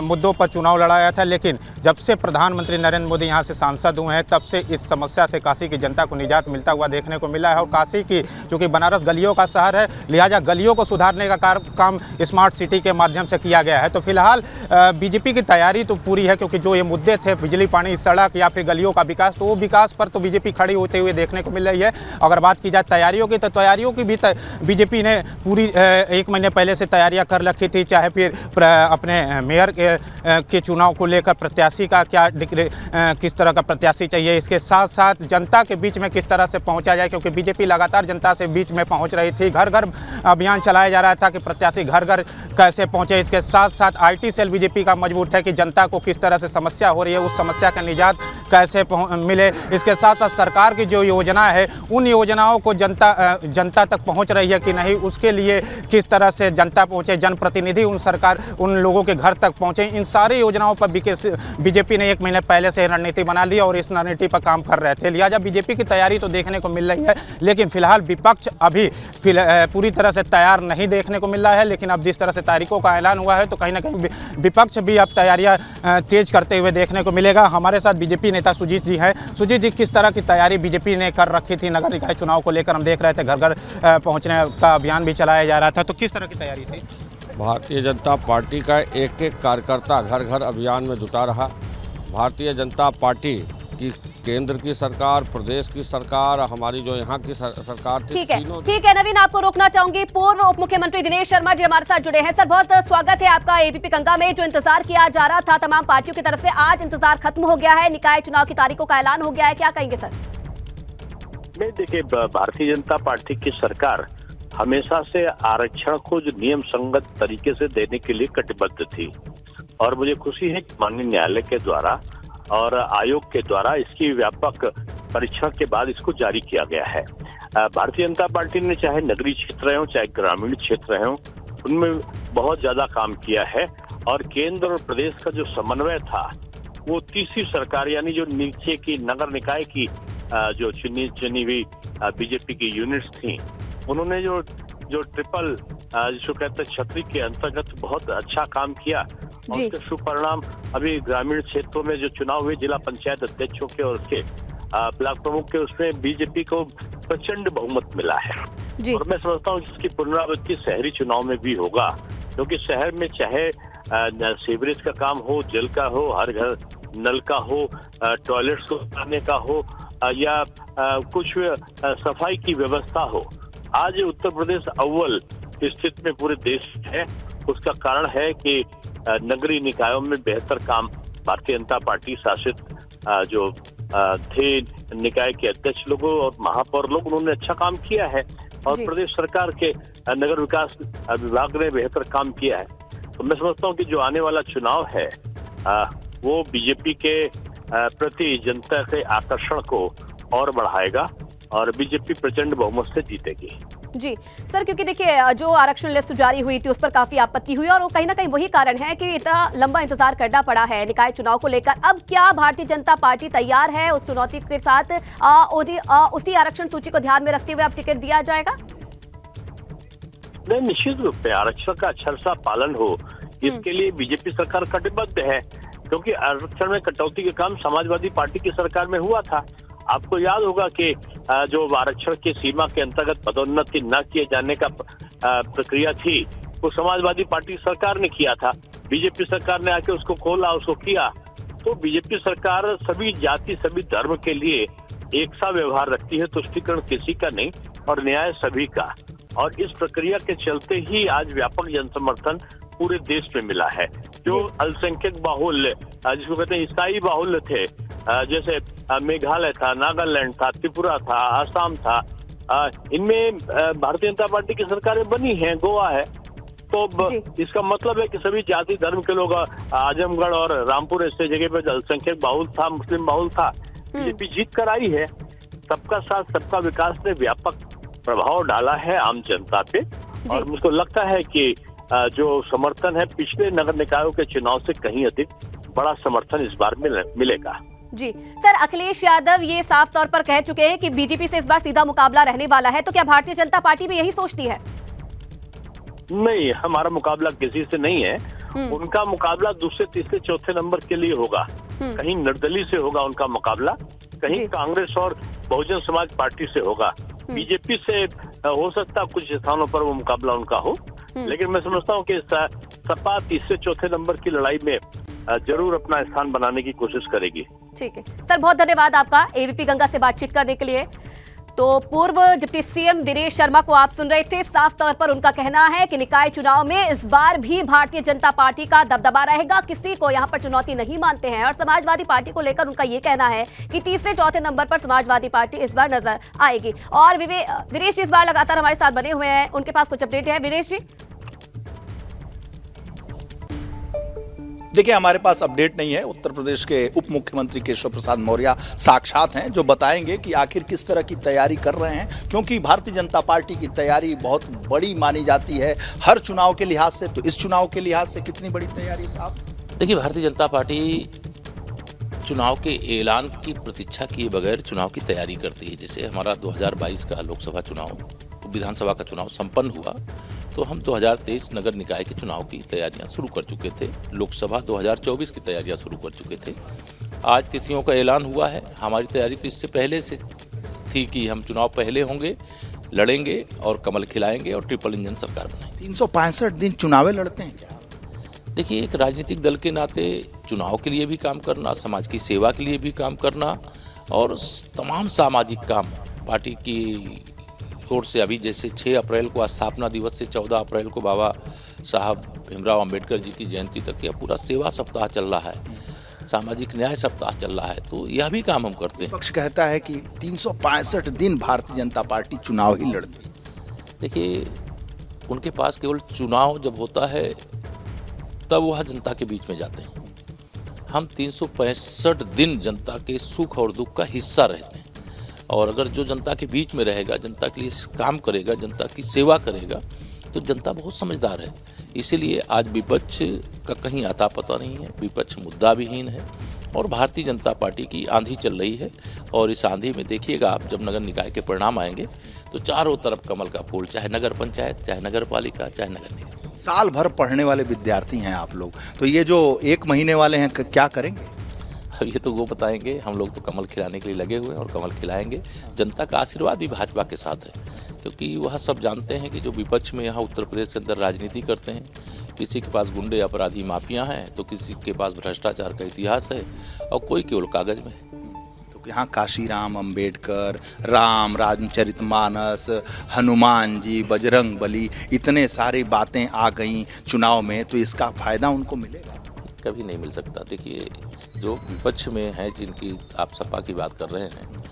मुद्दों पर चुनाव लड़ाया था। लेकिन जब से प्रधानमंत्री नरेंद्र मोदी यहाँ से सांसद हुए हैं, हैं, तब से इस समस्या से काशी की जनता को निजात मिलता हुआ देखने को मिला है। और काशी की चूँकि बनारस गलियों का शहर है, लिहाजा गलियों को सुधारने का काम स्मार्ट सिटी के माध्यम से किया गया है। तो फिलहाल बीजेपी की तैयारी तो पूरी है, क्योंकि जो ये मुद्दे थे बिजली, पानी, सड़क या फिर गलियों का विकास, तो वो विकास पर तो बीजेपी खड़ी होते हुए देखने को मिल रही है। अगर बात की जाए तैयारियों की, तो तैयारियों की भी बीजेपी ने पूरी 1 महीने पहले से तैयारियां कर रखी थी, चाहे फिर अपने मेयर के चुनाव को लेकर प्रत्याशी का क्या किस तरह का प्रत्याशी चाहिए, इसके साथ साथ जनता के बीच में किस तरह से पहुंचा जाए, क्योंकि बीजेपी लगातार जनता से बीच में पहुंच रही थी। घर घर अभियान चलाया जा रहा था कि प्रत्याशी घर घर कैसे पहुंचे। इसके साथ साथ आईटी सेल बीजेपी का मजबूत है कि जनता को किस तरह से समस्या हो रही है, उस समस्या का निजात कैसे मिले। इसके साथ साथ सरकार की जो योजना है, उन योजनाओं को जनता तक पहुंच रही है कि नहीं, उसके लिए किस तरह से जनता पहुंचे, जनप्रतिनिधि उन लोगों के घर तक पहुंचे। इन सारी योजनाओं पर बीजेपी ने 1 महीने पहले से रणनीति बना ली और इस रणनीति पर काम कर रहे थे। लिहाजा बीजेपी की तैयारी तो देखने को मिल रही है, लेकिन फिलहाल विपक्ष अभी पूरी तरह से तैयार नहीं देखने को मिल रहा है। लेकिन अब जिस तरह से तारीखों का ऐलान हुआ है, तो कहीं ना कहीं विपक्ष भी अब तैयारियां तेज करते हुए देखने को मिलेगा। हमारे साथ बीजेपी नेता सुजीत जी हैं। सुजीत जी, किस तरह की तैयारी बीजेपी ने कर रखी थी नगर निकाय चुनाव को लेकर? हम देख रहे थे घर घर पहुंचने का अभियान भी चलाया जा रहा था, तो किस तरह की तैयारी थी? भारतीय जनता पार्टी का एक एक कार्यकर्ता घर घर अभियान में जुटा रहा। भारतीय जनता पार्टी की केंद्र की सरकार, प्रदेश की सरकार, हमारी जो यहाँ की सरकार थी, ठीक है नवीन, आपको रोकना चाहूंगी। पूर्व उप मुख्यमंत्री दिनेश शर्मा जी हमारे साथ जुड़े हैं। सर, बहुत स्वागत है आपका एबीपी गंगा में। जो इंतजार किया जा रहा था तमाम पार्टियों की तरफ से, आज इंतजार खत्म हो गया है, निकाय चुनाव की तारीखों का ऐलान हो गया है, क्या कहेंगे सर? नहीं, देखिए, भारतीय जनता पार्टी की सरकार हमेशा से आरक्षण को जो नियम संगत तरीके से देने के लिए कटिबद्ध थी, और मुझे खुशी है कि माननीय न्यायालय के द्वारा और आयोग के द्वारा इसकी व्यापक परीक्षण के बाद इसको जारी किया गया है। भारतीय जनता पार्टी ने चाहे नगरीय क्षेत्र हो चाहे ग्रामीण क्षेत्र हो, उनमें बहुत ज्यादा काम किया है। और केंद्र और प्रदेश का जो समन्वय था, वो तीसरी सरकार यानी जो नीचे की नगर निकाय की जो चुनी हुई बीजेपी की यूनिट्स थी, उन्होंने जो ट्रिपल जिसको कहते हैं छतरी के अंतर्गत बहुत अच्छा काम किया। और उसके शुभ परिणाम अभी ग्रामीण क्षेत्रों में जो चुनाव हुए जिला पंचायत अध्यक्षों के और उसके ब्लॉक प्रमुख के, उसमें बीजेपी को प्रचंड बहुमत मिला है। और मैं समझता हूँ कि इसकी पुनरावृत्ति शहरी चुनाव में भी होगा, क्योंकि शहर में चाहे सीवरेज का काम हो, जल का हो, हर घर नल का हो, टॉयलेट्स को बनाने का हो, या कुछ सफाई की व्यवस्था हो, आज उत्तर प्रदेश अव्वल स्थिति में पूरे देश है। उसका कारण है कि नगरीय निकायों में बेहतर काम भारतीय जनता पार्टी शासित जो थे निकाय के अध्यक्ष लोगों और महापौर लोग, उन्होंने अच्छा काम किया है। और प्रदेश सरकार के नगर विकास विभाग ने बेहतर काम किया है। तो मैं समझता हूँ कि जो आने वाला चुनाव है वो बीजेपी के प्रति जनता के आकर्षण को और बढ़ाएगा और बीजेपी प्रचंड बहुमत से जीतेगी। जी सर, क्योंकि देखिए जो आरक्षण लिस्ट जारी हुई थी उस पर काफी आपत्ति हुई, और वो कहीं ना कहीं वही कारण है कि इतना लंबा इंतजार करना पड़ा है निकाय चुनाव को लेकर। अब क्या भारतीय जनता पार्टी तैयार है उस चुनौती के साथ? उसी आरक्षण सूची को ध्यान में रखते हुए अब टिकट दिया जाएगा? नहीं, निश्चित रूप से आरक्षण का अक्षरशः पालन हो, इसके लिए बीजेपी सरकार कटिबद्ध है। क्योंकि आरक्षण में कटौती का काम समाजवादी पार्टी की सरकार में हुआ था। आपको याद होगा कि जो आरक्षण की सीमा के अंतर्गत पदोन्नति न किए जाने का प्रक्रिया थी, वो समाजवादी पार्टी सरकार ने किया था। बीजेपी सरकार ने आके उसको खोला, उसको किया। तो बीजेपी सरकार सभी जाति, सभी धर्म के लिए एक सा व्यवहार रखती है, तुष्टीकरण किसी का नहीं और न्याय सभी का। और इस प्रक्रिया के चलते ही आज व्यापक जनसमर्थन पूरे देश में मिला है। जो अल्पसंख्यक बाहुल्य, जिसको कहते हैं ईसाई बाहुल्य थे, जैसे मेघालय था, नागालैंड था, त्रिपुरा था, आसाम था, इनमें भारतीय जनता पार्टी की सरकारें बनी हैं, गोवा है। तो इसका मतलब है कि सभी जाति धर्म के लोग, आजमगढ़ और रामपुर ऐसे जगह पे अल्पसंख्यक बाहुल था, मुस्लिम बाहुल था, बीजेपी जीत कर आई है। सबका साथ सबका विकास ने व्यापक प्रभाव डाला है आम जनता पे, और मुझको लगता है कि जो समर्थन है पिछले नगर निकायों के चुनाव से कहीं अधिक बड़ा समर्थन इस बार मिलेगा। जी सर, अखिलेश यादव ये साफ तौर पर कह चुके हैं कि बीजेपी से इस बार सीधा मुकाबला रहने वाला है, तो क्या भारतीय जनता पार्टी भी यही सोचती है? नहीं, हमारा मुकाबला किसी से नहीं है। उनका मुकाबला दूसरे, तीसरे, चौथे नंबर के लिए होगा, कहीं निर्दलीय से होगा उनका मुकाबला। कहीं कांग्रेस और बहुजन समाज पार्टी से होगा। बीजेपी से हो सकता कुछ स्थानों पर वो मुकाबला उनका हो, लेकिन मैं समझता हूँ कि सपा तीसरे चौथे नंबर की लड़ाई में जरूर अपना स्थान बनाने की कोशिश करेगी। ठीक है सर, बहुत धन्यवाद आपका एबीपी गंगा से बातचीत करने के लिए। तो पूर्व डिप्टी सीएम दिनेश शर्मा को आप सुन रहे थे। साफ तौर पर उनका कहना है कि निकाय चुनाव में इस बार भी भारतीय जनता पार्टी का दबदबा रहेगा, किसी को यहां पर चुनौती नहीं मानते हैं। और समाजवादी पार्टी को लेकर उनका ये कहना है कि तीसरे चौथे नंबर पर समाजवादी पार्टी इस बार नजर आएगी। और वीरेश जी इस बार लगातार हमारे साथ बने हुए हैं, उनके पास कुछ अपडेट है। वीरेश जी, देखिए, हमारे पास अपडेट नहीं है। उत्तर प्रदेश के उप मुख्यमंत्री केशव प्रसाद मौर्य साक्षात हैं, जो बताएंगे कि आखिर किस तरह की तैयारी कर रहे हैं, क्योंकि भारतीय जनता पार्टी की तैयारी बहुत बड़ी मानी जाती है हर चुनाव के लिहाज से। तो इस चुनाव के लिहाज से कितनी बड़ी तैयारी साहब? देखिए, भारतीय जनता पार्टी चुनाव के ऐलान की प्रतीक्षा किए बगैर चुनाव की तैयारी करती है। जैसे हमारा 2022 का लोकसभा चुनाव, विधानसभा का चुनाव संपन्न हुआ, तो हम 2023 नगर निकाय के चुनाव की तैयारियां शुरू कर चुके थे। लोकसभा 2024 की तैयारियां शुरू कर चुके थे। आज तिथियों का ऐलान हुआ है। हमारी तैयारी तो इससे पहले से थी कि हम चुनाव पहले होंगे, लड़ेंगे और कमल खिलाएंगे और ट्रिपल इंजन सरकार बनाएंगे। 365 दिन चुनावे लड़ते हैं क्या? देखिए, एक राजनीतिक दल के नाते चुनाव के लिए भी काम करना, समाज की सेवा के लिए भी काम करना और तमाम सामाजिक काम पार्टी की ओर से, अभी जैसे 6 अप्रैल को स्थापना दिवस से 14 अप्रैल को बाबा साहब भीमराव अंबेडकर जी की जयंती तक यह पूरा सेवा सप्ताह चल रहा है, सामाजिक न्याय सप्ताह चल रहा है, तो यह भी काम हम करते हैं। पक्ष कहता है कि 365 दिन भारतीय जनता पार्टी चुनाव ही लड़ती है। देखिए, उनके पास केवल चुनाव जब होता है तब वह जनता के बीच में जाते हैं। हम 365 दिन जनता के सुख और दुख का हिस्सा रहते हैं, और अगर जो जनता के बीच में रहेगा, जनता के लिए काम करेगा, जनता की सेवा करेगा, तो जनता बहुत समझदार है। इसीलिए आज विपक्ष का कहीं आता पता नहीं है, विपक्ष मुद्दा विहीन है और भारतीय जनता पार्टी की आंधी चल रही है। और इस आंधी में देखिएगा आप, जब नगर निकाय के परिणाम आएंगे तो चारों तरफ कमल का फूल, चाहे नगर पंचायत, चाहे नगर पालिका, चाहे नगर निगम। साल भर पढ़ने वाले विद्यार्थी हैं आप लोग, तो ये जो 1 महीने वाले हैं क्या करेंगे? अब ये तो वो बताएंगे। हम लोग तो कमल खिलाने के लिए लगे हुए हैं और कमल खिलाएंगे। जनता का आशीर्वाद भी भाजपा के साथ है, क्योंकि वह सब जानते हैं कि जो विपक्ष में यहाँ उत्तर प्रदेश के अंदर राजनीति करते हैं, किसी के पास गुंडे अपराधी माफिया हैं, तो किसी के पास भ्रष्टाचार का इतिहास है और कोई केवल कागज में है। तो यहाँ काशीराम, अंबेडकर, राम, रामचरितमानस, हनुमान जी, बजरंग बली, इतने सारी बातें आ गई चुनाव में, तो इसका फायदा उनको मिलेगा? कभी नहीं मिल सकता। देखिए, जो विपक्ष में है, जिनकी आप सपा की बात कर रहे हैं,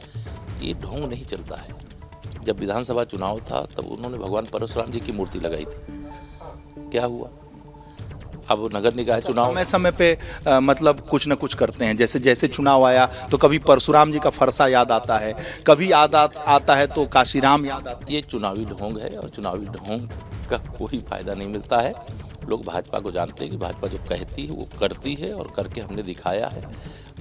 ये ढोंग नहीं चलता है। जब विधानसभा चुनाव था तब उन्होंने भगवान परशुराम जी की मूर्ति लगाई थी, क्या हुआ? अब नगर निकाय चुनाव समय समय पे मतलब कुछ न कुछ करते हैं। जैसे जैसे चुनाव आया तो कभी परशुराम जी का फरसा याद आता है, कभी याद आता है तो काशीराम याद आता है। ये चुनावी ढोंग है और चुनावी ढोंग का कोई फायदा नहीं मिलता है। लोग भाजपा को जानते हैं कि भाजपा जो कहती है वो करती है और करके हमने दिखाया है,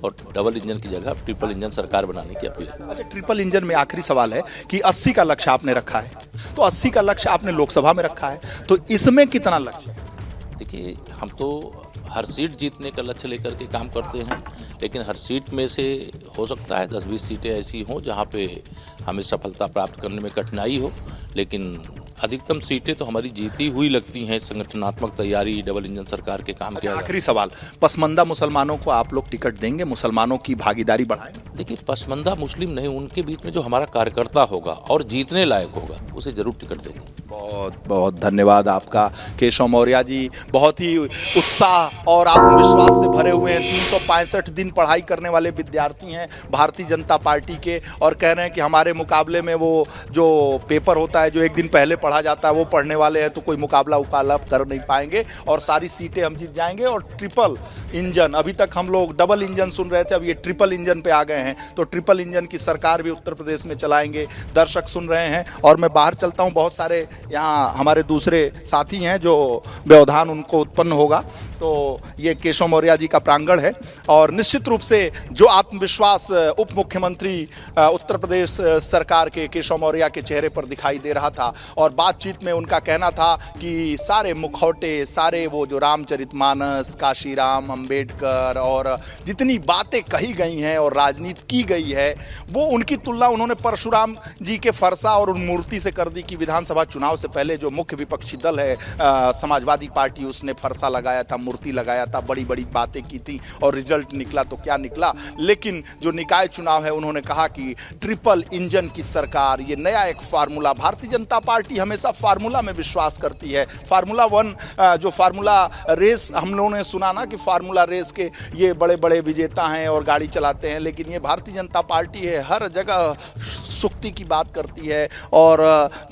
और डबल इंजन की जगह ट्रिपल इंजन सरकार बनाने की अपील। अच्छा, ट्रिपल इंजन में आखिरी सवाल है कि 80 का लक्ष्य आपने रखा है, तो 80 का लक्ष्य आपने लोकसभा में रखा है, तो इसमें कितना लक्ष्य है? देखिए, हम तो हर सीट जीतने का लक्ष्य लेकर के काम करते हैं, लेकिन हर सीट में से हो सकता है 10-20 सीटें ऐसी हों जहां पे हमें सफलता प्राप्त करने में कठिनाई हो, लेकिन अधिकतम सीटें तो हमारी जीती हुई लगती हैं। संगठनात्मक तैयारी, डबल इंजन सरकार के काम किया। आखिरी सवाल, पसमंदा मुसलमानों को आप लोग टिकट देंगे? मुसलमानों की भागीदारी बढ़ाएंगे? देखिए, पसमंदा मुस्लिम नहीं, उनके बीच में जो हमारा कार्यकर्ता होगा और जीतने लायक होगा, उसे जरूर टिकट देंगे। बहुत बहुत धन्यवाद आपका केशव मौर्य जी। बहुत ही उत्साह और आत्मविश्वास से भरे हुए हैं। 365 दिन पढ़ाई करने वाले विद्यार्थी हैं भारतीय जनता पार्टी के, और कह रहे हैं कि हमारे मुकाबले में वो जो पेपर होता है, जो एक दिन पहले पढ़ा जाता है, वो पढ़ने वाले हैं, तो कोई मुकाबला कर नहीं पाएंगे और सारी सीटें हम जीत जाएंगे। और ट्रिपल इंजन, अभी तक हम लोग डबल इंजन सुन रहे थे, अब ये ट्रिपल इंजन पे आ गए हैं, तो ट्रिपल इंजन की सरकार भी उत्तर प्रदेश में चलाएंगे, दर्शक सुन रहे हैं। और मैं बाहर चलता हूँ, बहुत सारे यहाँ हमारे दूसरे साथी हैं जो व्यवधान उनको उत्पन्न होगा। तो ये केशव मौर्य जी का प्रांगण है, और निश्चित रूप से जो आत्मविश्वास उप मुख्यमंत्री उत्तर प्रदेश सरकार के केशव मौर्य के चेहरे पर दिखाई दे रहा था, और बातचीत में उनका कहना था कि सारे मुखौटे, सारे वो जो रामचरितमानस, काशीराम, अंबेडकर और जितनी बातें कही गई हैं और राजनीति स्थापित की गई है वो उनकी तुलना उन्होंने परशुराम जी के फरसा और उन मूर्ति से कर दी कि विधानसभा चुनाव से पहले जो मुख्य विपक्षी दल है समाजवादी पार्टी, उसने फरसा लगाया था, मूर्ति लगाया था, बड़ी बड़ी बातें की थी और रिजल्ट निकला तो क्या निकला। लेकिन जो निकाय चुनाव है उन्होंने कहा कि ट्रिपल इंजन की सरकार, ये नया एक फार्मूला। भारतीय जनता पार्टी हमेशा फार्मूला में विश्वास करती है। फार्मूला वन जो फार्मूला रेस हम लोगों ने सुना ना कि फार्मूला रेस के ये बड़े बड़े विजेता हैं और गाड़ी चलाते हैं, लेकिन ये भारतीय जनता पार्टी है, हर जगह सुक्ति की बात करती है और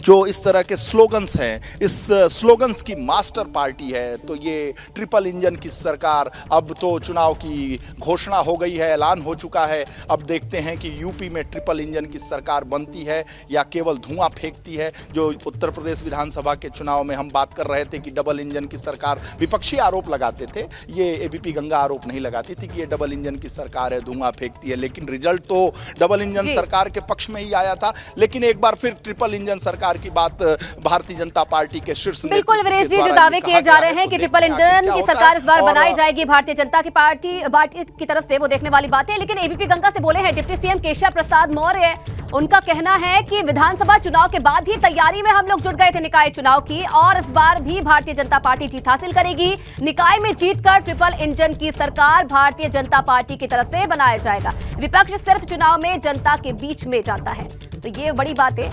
जो इस तरह के स्लोगन्स हैं, इस स्लोगन्स की मास्टर पार्टी है। तो ये ट्रिपल इंजन की सरकार, अब तो चुनाव की घोषणा हो गई है, ऐलान हो चुका है। अब देखते हैं कि यूपी में ट्रिपल इंजन की सरकार बनती है या केवल धुआं फेंकती है। जो उत्तर प्रदेश विधानसभा के चुनाव में हम बात कर रहे थे कि डबल इंजन की सरकार, विपक्षी आरोप लगाते थे, ये एबीपी गंगा आरोप नहीं लगाती थी कि ये डबल इंजन की सरकार है, धुआं फेंकती है, लेकिन रिजल्ट तो डबल इंजन सरकार के पक्ष में ही आया था। लेकिन एक बार फिर ट्रिपल इंजन सरकार की बात भारतीय जनता पार्टी के शीर्ष बिल्कुल वीरेश जी, जो दावे किए जा रहे हैं कि ट्रिपल इंजन की सरकार इस बार बनाई जाएगी भारतीय जनता की पार्टी की तरफ से, वो देखने वाली बात है। लेकिन एबीपी गंगा से बोले हैं डिप्टी सीएम केशव प्रसाद मौर्य, उनका कहना है कि विधानसभा चुनाव के बाद ही तैयारी में हम लोग जुट गए थे निकाय चुनाव की, और इस बार भी भारतीय जनता पार्टी जीत हासिल करेगी। निकाय में जीतकर ट्रिपल इंजन की सरकार भारतीय जनता पार्टी की तरफ से बनाया जाएगा। विपक्ष सिर्फ चुनाव में जनता के बीच में जाता है, तो ये बड़ी बातें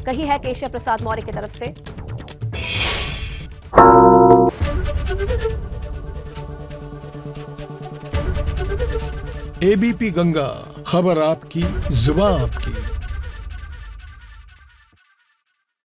कही है केशव प्रसाद मौर्य की तरफ से। एबीपी गंगा, खबर आपकी, जुबान आपकी।